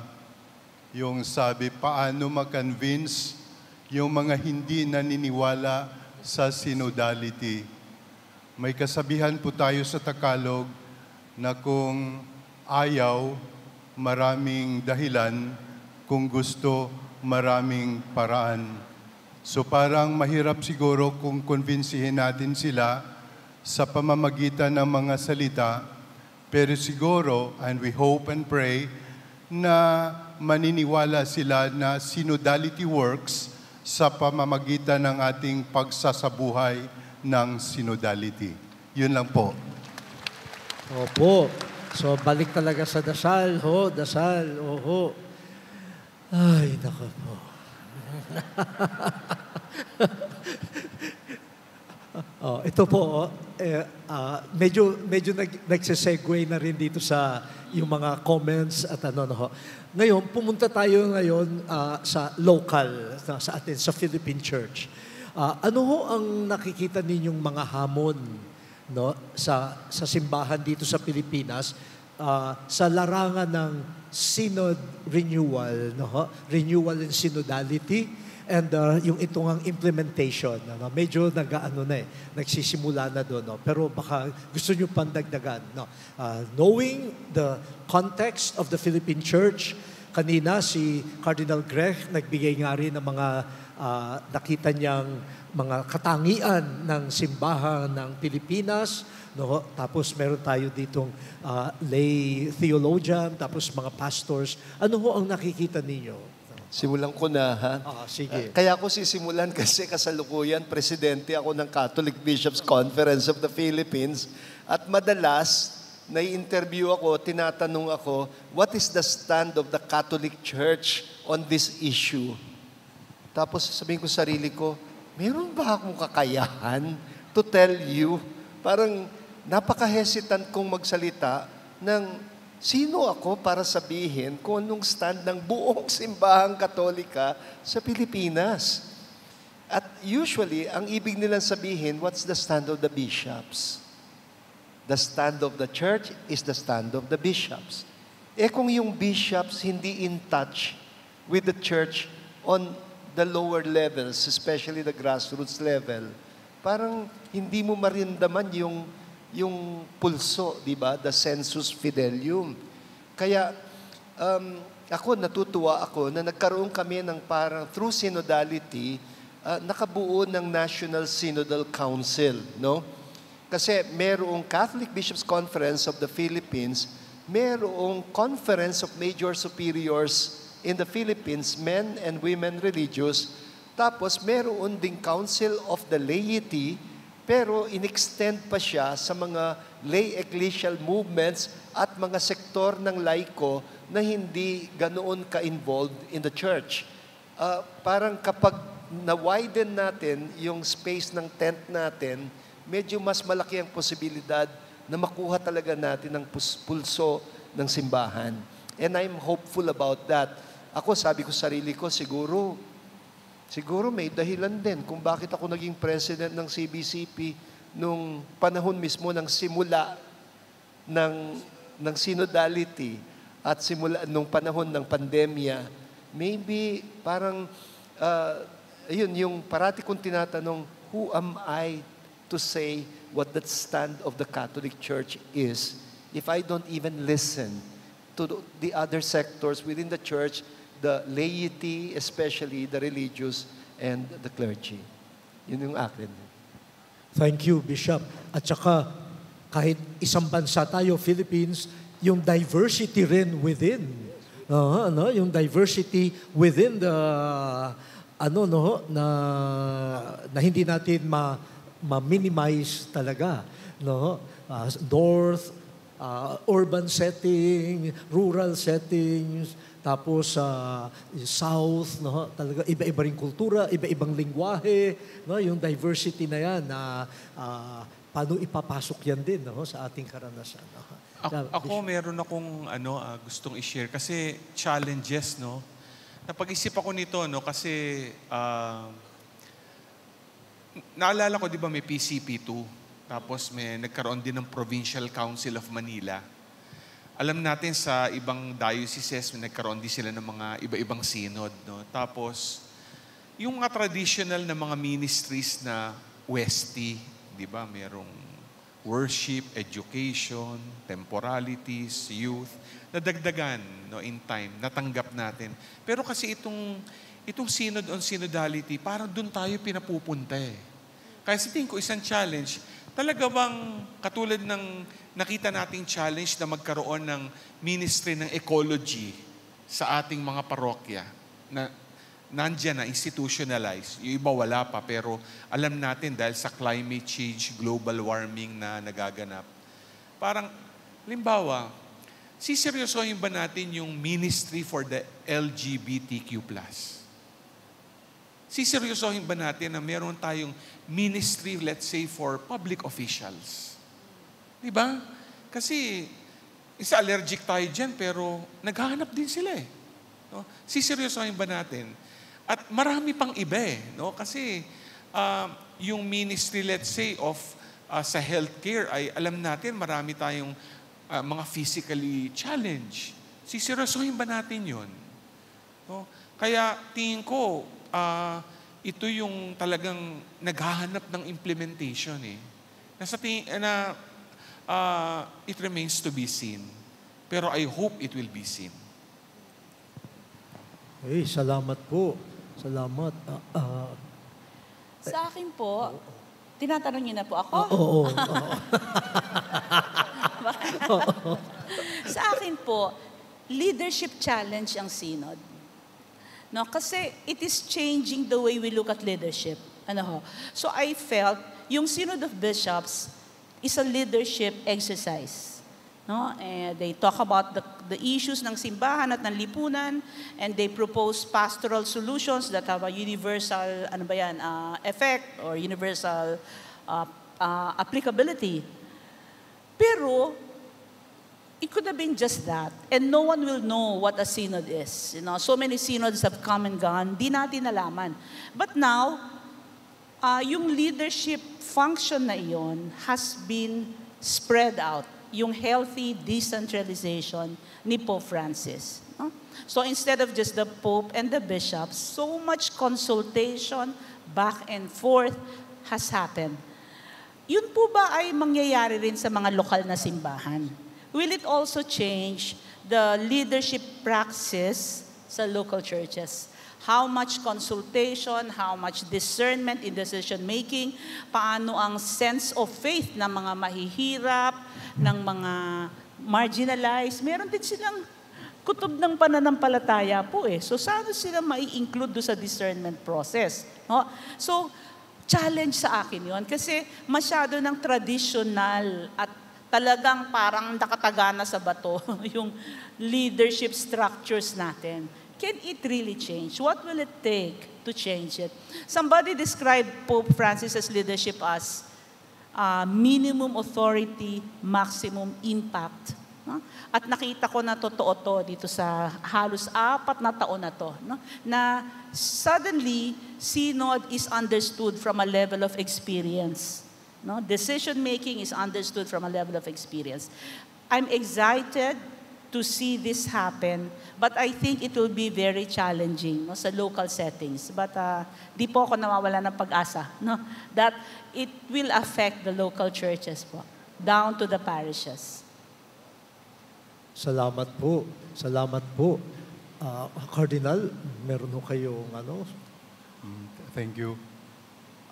yung sabi, paano ma-convince yung mga hindi naniniwala sa synodality. May kasabihan po tayo sa Tagalog na kung ayaw, maraming dahilan, kung gusto, maraming paraan. So parang mahirap siguro kung konbinsihin natin sila sa pamamagitan ng mga salita, pero siguro, and we hope and pray, na maniniwala sila na synodality works sa pamamagitan ng ating pagsasabuhay ng synodality. Yun lang po. Opo. So, balik talaga sa dasal, ho. Dasal, oho. Ay, naku po. Ito po, medyo nagsisegue na rin dito sa yung mga comments at ano, no. Ngayon, pumunta tayo ngayon sa local, sa atin, sa Philippine Church. Ano ho ang nakikita ninyong mga hamon, no, sa simbahan dito sa Pilipinas sa larangan ng synod renewal, no, renewal and synodality, and yung itong implementation, no, medyo nagsisimula na doon, no, pero baka gusto nyo pandagdagan, no. Knowing the context of the Philippine Church, kanina si Cardinal Grech nagbigay nga rin ng mga nakita niyang mga katangian ng simbahan ng Pilipinas. No? Tapos meron tayo ditong lay theologian, tapos mga pastors. Ano ho ang nakikita ninyo? Simulan ko na, ha? Sige. Kaya ako sisimulan kasi kasalukuyan, presidente ako ng Catholic Bishops Conference of the Philippines. At madalas, nai-interview ako, tinatanong ako, what is the stand of the Catholic Church on this issue? Tapos sabihin ko sa sarili ko, meron ba akong kakayahan to tell you? Parang napaka-hesitant kong magsalita ng sino ako para sabihin kung anong stand ng buong simbahang Katolika sa Pilipinas. At usually, ang ibig nilang sabihin, what's the stand of the bishops? The stand of the church is the stand of the bishops. Kung yung bishops hindi in touch with the church on the lower levels, especially the grassroots level, parang hindi mo marindaman yung pulso, di ba? The sensus fidelium. Kaya natutuwa ako na nagkaroon kami ng parang through synodality, nakabuo ng National Synodal Council, no? Kasi merong Catholic Bishops Conference of the Philippines, merong Conference of Major Superiors in the Philippines, men and women religious, tapos meron ding Council of the Laity, pero in-extend pa siya sa mga lay ecclesial movements at mga sektor ng laiko na hindi ganoon ka-involved in the church. Parang kapag na-widen natin yung space ng tent natin, medyo mas malaki ang posibilidad na makuha talaga natin ang pulso ng simbahan. And I'm hopeful about that. Ako, sabi ko sa sarili ko, siguro may dahilan din kung bakit ako naging president ng CBCP nung panahon mismo ng simula ng synodality at simula nung panahon ng pandemya. Maybe parang, yung parati kong tinatanong, who am I to say what the stand of the Catholic Church is if I don't even listen to the other sectors within the church, the laity, especially the religious and the clergy. Yun yung akin. Thank you, Bishop. At saka, kahit isang bansa tayo, Philippines, yung diversity rin within. Yung diversity within the, na hindi natin ma-minimize talaga, no? North, urban setting, rural settings, tapos south, no? Talaga iba-iba ring kultura, iba-ibang lingwahe, no? Yung diversity na yan na paano ipapasok yan din, no? Sa ating karanasan. No? Ako meron akong gustong i-share kasi challenges, no? Napag-isip ako nito, no? Kasi naalala ko, di ba, may PCP2, tapos may nagkaroon din ng Provincial Council of Manila. Alam natin sa ibang dioceses, may nagkaroon din sila ng mga iba-ibang synod. No? Tapos, yung mga traditional na mga ministries na Westy, di ba, merong worship, education, temporalities, youth, nadagdagan, no, in time, natanggap natin. Pero kasi itong synod on synodality, parang doon tayo pinapupunta eh. Kaya sa tingin ko, isang challenge, talaga bang katulad ng nakita nating challenge na magkaroon ng ministry ng ecology sa ating mga parokya na nandyan na, institutionalized. Yung iba wala pa, pero alam natin dahil sa climate change, global warming na nagaganap. Parang, limbawa, siseryosohin ba natin yung ministry for the LGBTQ+? Siseryosohin ba natin na meron tayong ministry, let's say, for public officials? Diba? Kasi, isa allergic tayo dyan, pero naghahanap din sila eh. No? Siseryosohin ba natin? At marami pang iba eh. No? Kasi, yung ministry, let's say, of sa healthcare, ay alam natin, marami tayong mga physically challenged. Siseryosohin ba natin yun? No? Kaya, tingin ko, ito yung talagang naghahanap ng implementation eh. It remains to be seen. Pero I hope it will be seen. Salamat po. Salamat. Sa akin po, tinatanong niyo na po ako? Oo. Sa akin po, leadership challenge ang synod. No, kasi it is changing the way we look at leadership. Ano ho? So I felt yung Synod of Bishops is a leadership exercise. No? And they talk about the issues ng simbahan at ng lipunan, and they propose pastoral solutions that have a universal effect or universal applicability. Pero it could have been just that, and no one will know what a synod is. You know, so many synods have come and gone, di natin nalaman. But now, yung leadership function na iyon has been spread out. Yung healthy decentralization ni Pope Francis. No? So instead of just the Pope and the bishops, so much consultation back and forth has happened. Yun po ba ay mangyayari rin sa mga lokal na simbahan? Will it also change the leadership praxis sa local churches? How much consultation, how much discernment in decision-making, paano ang sense of faith ng mga mahihirap, ng mga marginalized. Meron din silang kutob ng pananampalataya po eh. So saan sila mai-include do sa discernment process? No? So, challenge sa akin yon kasi masyado ng traditional at talagang parang nakatagana sa bato yung leadership structures natin. Can it really change? What will it take to change it? Somebody described Pope Francis's leadership as minimum authority, maximum impact. No? At nakita ko na totoo to dito sa halos 4 na taon na to. No? Na suddenly, synod is understood from a level of experience. No? Decision-making is understood from a level of experience. I'm excited to see this happen, but I think it will be very challenging no, sa local settings. But di po ako nawawala ng pag-asa no, that it will affect the local churches po, down to the parishes. Salamat po. Salamat po. Cardinal, meron ho kayong ano? Thank you.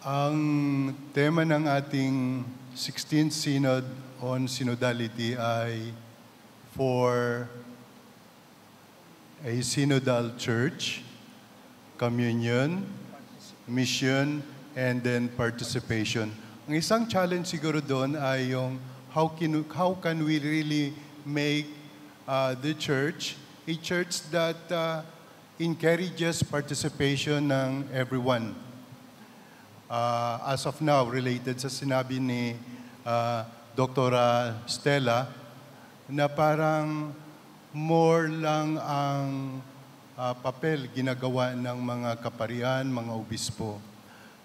Ang tema ng ating 16th Synod on Synodality ay for a synodal church, communion, mission, and then participation. Ang isang challenge siguro doon ay yung how can we really make the church a church that encourages participation ng everyone. As of now, related sa sinabi ni Dr. Stella, na parang more lang ang papel ginagawa ng mga kaparian, mga obispo.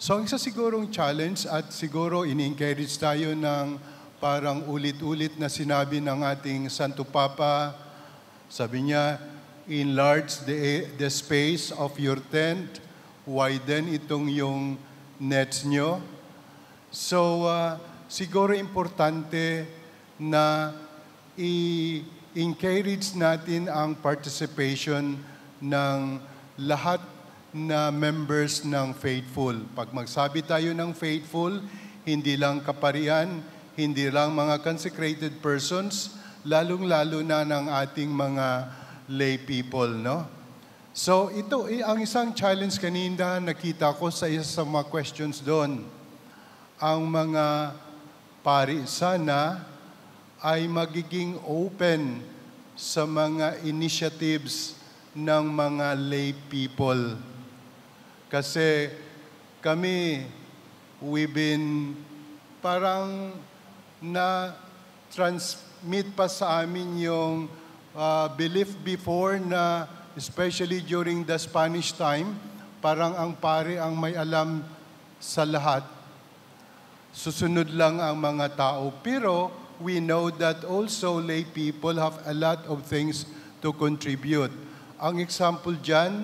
So ang isa sigurong challenge at siguro ini-encourage tayo ng parang ulit-ulit na sinabi ng ating Santo Papa, sabi niya, enlarge the space of your tent, widen itong yung nets nyo. So siguro importante na i-encourage natin ang participation ng lahat na members ng faithful. Pag magsabi tayo ng faithful, hindi lang kaparian, hindi lang mga consecrated persons, lalong-lalo na ng ating mga lay people, no? So ito, ang isang challenge kanina, nakita ko sa isa sa mga questions doon. Ang mga pari sana ay magiging open sa mga initiatives ng mga lay people. Kasi kami, we've been parang na-transmit pa sa amin yung belief before na especially during the Spanish time, parang ang pare ang may alam sa lahat. Susunod lang ang mga tao. Pero we know that also lay people have a lot of things to contribute. Ang example dyan,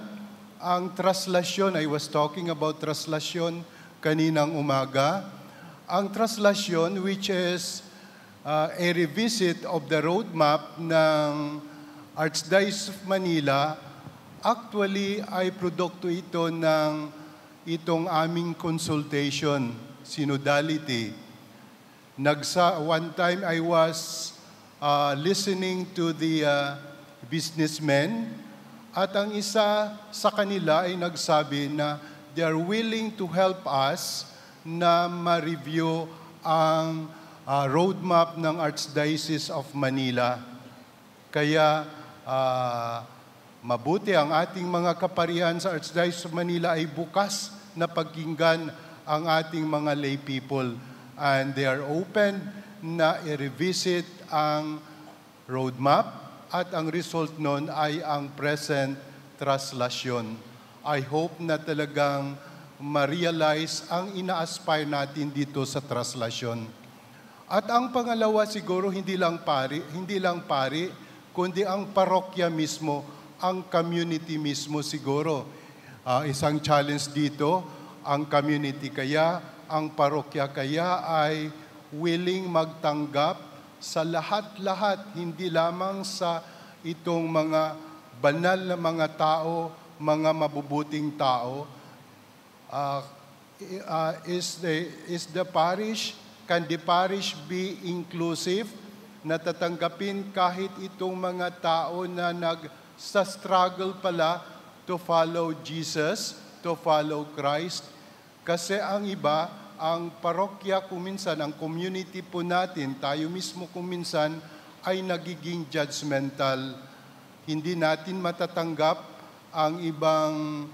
ang traslasyon, I was talking about traslasyon kaninang umaga. Ang traslasyon, which is a revisit of the roadmap ng Archdiocese of Manila, actually ay produkto ito ng itong aming consultation, synodality. One time I was listening to the businessmen at ang isa sa kanila ay nagsabi na they are willing to help us na ma-review ang roadmap ng Archdiocese of Manila. Kaya mabuti ang ating mga kaparihan sa Archdiocese of Manila ay bukas na pakinggan ang ating mga lay people. And they are open na i-revisit ang roadmap at ang result nun ay ang present translation. I hope na talagang ma-realize ang ina-aspire natin dito sa translation. At ang pangalawa siguro hindi lang pari, kundi ang parokya mismo, ang community mismo siguro. Isang challenge dito, ang community kaya, ang parokya kaya ay willing magtanggap sa lahat-lahat, hindi lamang sa itong mga banal na mga tao, mga mabubuting tao. Can the parish be inclusive na tatanggapin kahit itong mga tao na nag-struggle pala to follow Jesus, to follow Christ? Kasi ang iba, ang parokya kuminsan, ang community po natin, tayo mismo kuminsan ay nagiging judgmental. Hindi natin matatanggap ang ibang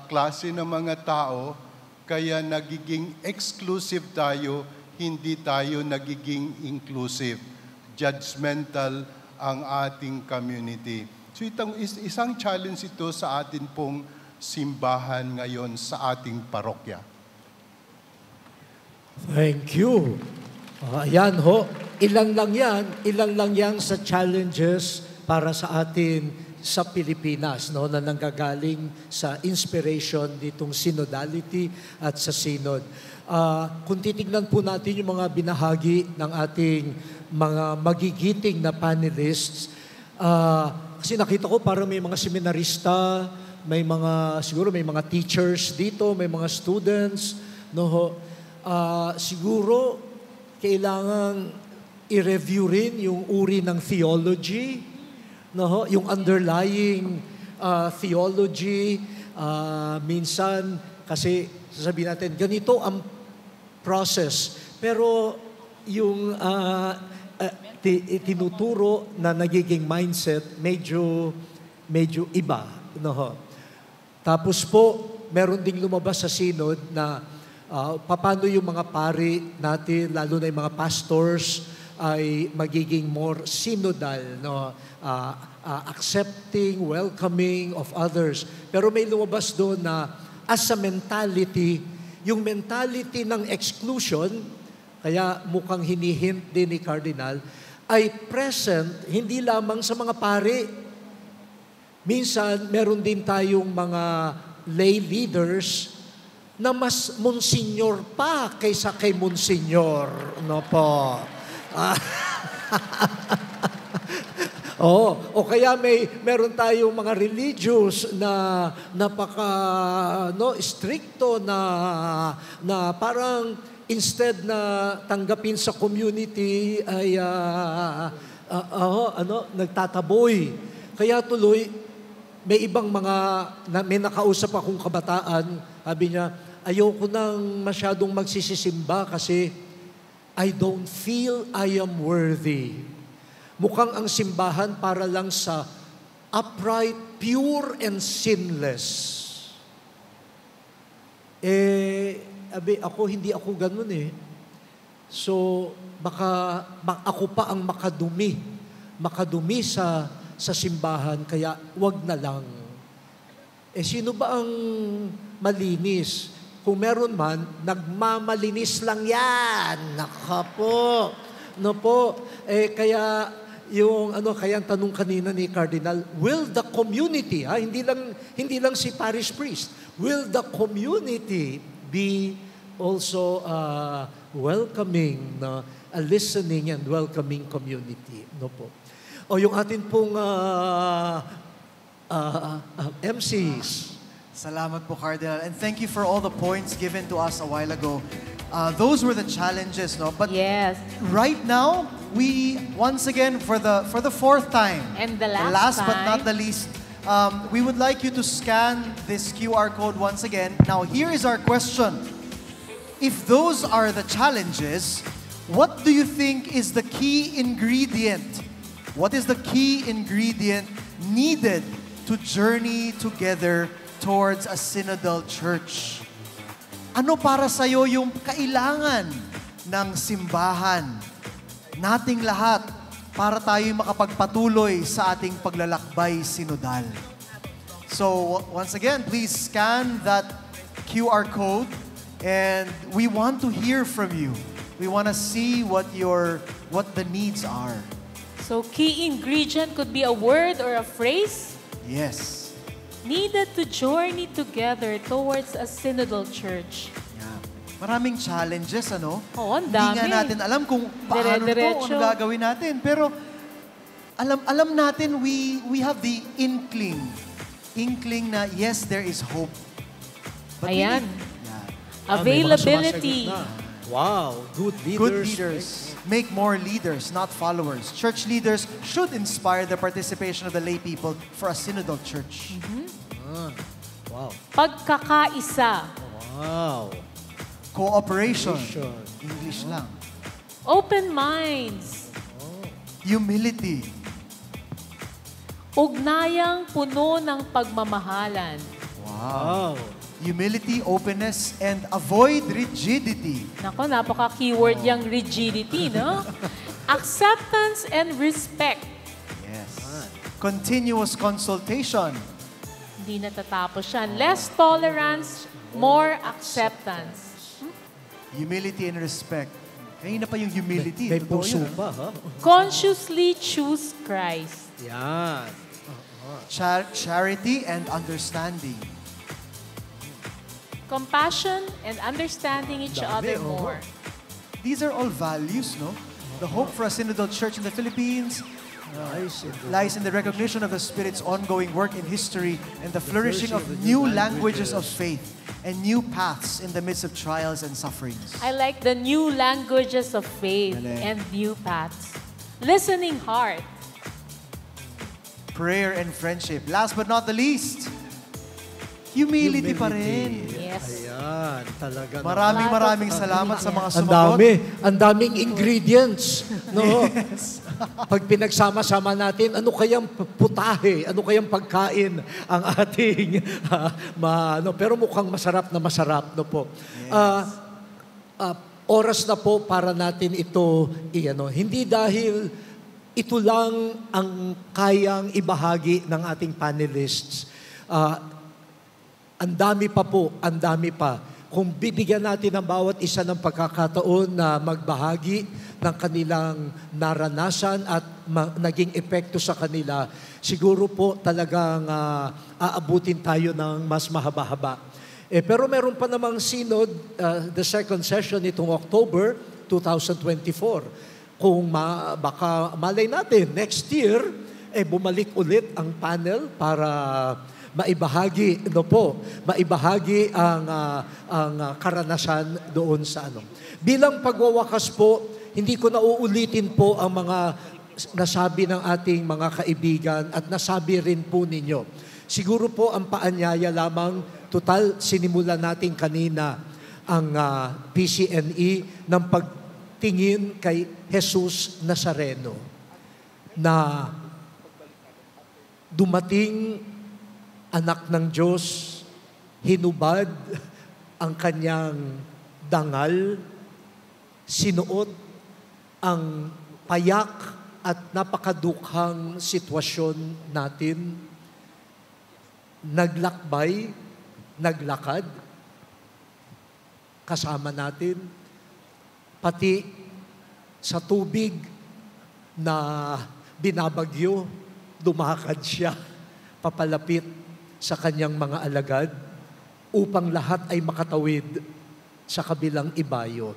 klase ng mga tao, kaya nagiging exclusive tayo, hindi tayo nagiging inclusive. Judgmental ang ating community. So itong isang challenge ito sa atin pong simbahan ngayon sa ating parokya. Thank you. Ayan ho, ilan lang yan sa challenges para sa atin sa Pilipinas, no, na nanggagaling sa inspiration ditong synodality at sa synod. Kung titignan po natin yung mga binahagi ng ating mga magigiting na panelists, kasi nakita ko parang may mga seminarista, siguro may mga teachers dito, may mga students, no ho. Siguro kailangan i-review rin yung uri ng theology, no ho, yung underlying theology. Minsan kasi sasabihin natin ganito ang process, pero yung tinuturo na nagiging mindset medyo iba, no ho. Tapos po meron ding lumabas sa synod na paano yung mga pari natin, lalo na yung mga pastors, ay magiging more synodal, no? Accepting, welcoming of others. Pero may lumabas doon na as a mentality, yung mentality ng exclusion, kaya mukhang hinihint din ni Cardinal, ay present hindi lamang sa mga pari. Minsan, meron din tayong mga lay leaders na mas Monsignor pa kaysa kay Monsignor. No po. O kaya meron tayong mga religious na stricto na parang instead na tanggapin sa community ay nagtataboy. Kaya tuloy may ibang may nakausap akong kabataan, sabi niya, ayoko nang masyadong magsisimba kasi I don't feel I am worthy. Mukhang ang simbahan para lang sa upright, pure, and sinless. Hindi ako ganun eh. So, baka ako pa ang makadumi sa simbahan, kaya wag na lang. Sino ba ang malinis? Kung meron man, nagmamalinis lang yan. Naka po. No po. Kaya ang tanong kanina ni Cardinal, will the community, hindi lang si parish priest, will the community be also welcoming, a listening and welcoming community? No po. O yung atin pong MCs, Salamat po, Cardinal. And thank you for all the points given to us a while ago. Those were the challenges, no? But Yes. right now, we, once again, for the fourth time, And the last but not time. the least, we would like you to scan this QR code once again. Now, here is our question. If those are the challenges, what do you think is the key ingredient? What is the key ingredient needed to journey together towards a synodal church? Ano para sa'yo yung kailangan ng simbahan? Nating lahat para tayo makapagpatuloy sa ating paglalakbay sinodal. So, once again, please scan that QR code and we want to hear from you. We want to see what the needs are. So key ingredient could be a word or a phrase Yes. needed to journey together towards a synodal church. Yeah. Maraming challenges, ano? Oo, ang Hindi nga dami. natin alam kung paano to, Dire-diretso. ano gagawin natin. Pero alam natin, we have the inkling na yes, there is hope. But we Ayan. need- yeah. Availability. May mga sumasagot na. Wow, good leaders. Good leaders make more leaders, not followers. Church leaders should inspire the participation of the lay people for a synodal church. Wow. Pagkakaisa. Wow. Cooperation. Cooperation. English lang. Open minds. Humility. Ugnayang puno ng pagmamahalan. Wow. Humility, openness, and avoid rigidity. Nako, napaka-keyword yung rigidity, no? Acceptance and respect. Yes. Continuous consultation. Hindi natatapos yan. Less tolerance, more acceptance. Humility and respect. Kanina pa yung humility. May Totoo puso yun, pa, ha? Consciously choose Christ. Yan. Charity and understanding. Compassion and understanding each other Dami, more. These are all values, no? The hope for a synodal church in the Philippines lies in the recognition of the Spirit's ongoing work in history and the flourishing of new languages of faith and new paths in the midst of trials and sufferings. I like the new languages of faith Galing. and new paths. Listening heart. Prayer and friendship. Last but not the least, humility pa rin. Yes. Ayan, talaga. Maraming salamat sa mga Ang sumagot. dami. Ang daming ingredients. No? Pag pinagsama-sama natin, ano kayang putahe, ano kayang pagkain ang ating pero mukhang masarap na masarap, no po. Oras na po para natin ito hindi dahil ito lang ang kayang ibahagi ng ating panelists. Ang dami pa po, ang dami pa. Kung bibigyan natin ang bawat isa ng pagkakataon na magbahagi ng kanilang naranasan at naging epekto sa kanila, siguro po talagang aabutin tayo ng mas mahaba-haba. Pero meron pa namang synod, the second session itong October 2024. Kung baka malay natin, next year, bumalik ulit ang panel para maibahagi ang karanasan doon sa Bilang pagwawakas po, hindi ko na uulitin po ang mga nasabi ng ating mga kaibigan at nasabi rin po ninyo. Siguro po ang paanyaya lamang, total sinimulan natin kanina ang PCNE ng pagtingin kay Jesus Nazareno na dumating anak ng Diyos, hinubad ang kanyang dangal, sinuot ang payak at napakadukhang sitwasyon natin, naglakbay, naglakad, kasama natin, pati sa tubig na binabagyo, dumakad siya, papalapit sa kanyang mga alagad upang lahat ay makatawid sa kabilang ibayo.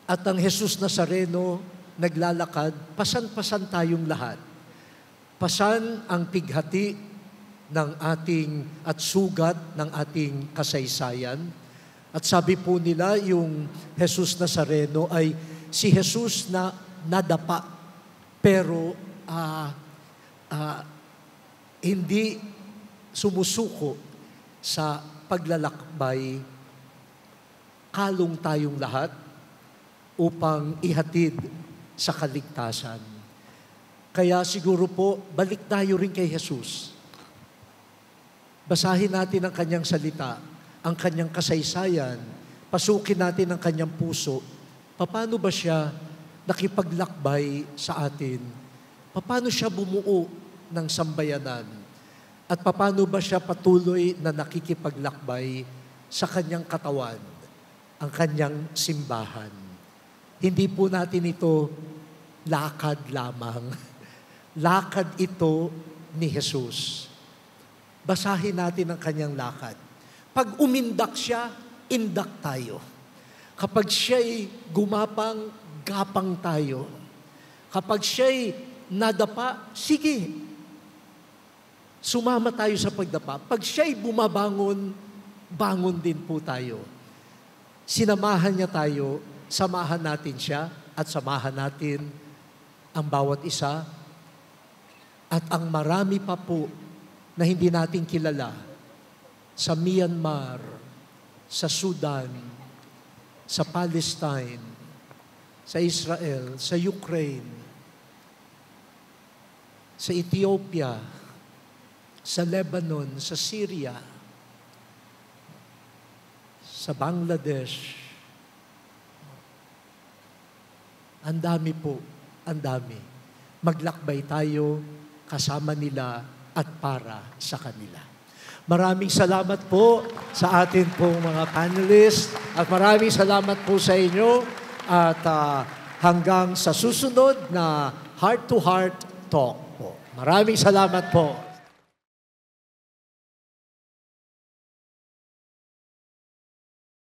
At ang Jesus Nazareno naglalakad, pasan-pasan tayong lahat. Pasan ang pighati ng ating at sugat ng ating kasaysayan. At sabi po nila, yung Jesus Nazareno ay si Jesus na nadapa, pero hindi sumusuko sa paglalakbay, kalong tayong lahat upang ihatid sa kaligtasan. Kaya siguro po, balik tayo rin kay Jesus. Basahin natin ang kanyang salita, ang kanyang kasaysayan, pasukin natin ang kanyang puso. Paano ba siya nakipaglakbay sa atin? Paano siya bumuo ng sambayanan? At paano ba siya patuloy na nakikipaglakbay sa kanyang katawan, ang kanyang simbahan? Hindi po natin ito lakad lamang. Lakad ito ni Jesus. Basahin natin ang kanyang lakad. Pag umindak siya, indak tayo. Kapag siya'y gumapang, gapang tayo. Kapag siya'y nadapa, sige, sumama tayo sa pagdapa. Pag siya'y bumabangon, bangon din po tayo. Sinamahan niya tayo, samahan natin siya at samahan natin ang bawat isa at ang marami pa po na hindi natin kilala sa Myanmar, sa Sudan, sa Palestine, sa Israel, sa Ukraine, sa Ethiopia, sa Lebanon, sa Syria, sa Bangladesh. Ang dami po, ang dami. Maglakbay tayo kasama nila at para sa kanila. Maraming salamat po sa atin pong mga panelists at maraming salamat po sa inyo at hanggang sa susunod na Heart to Heart Talk po. Maraming salamat po.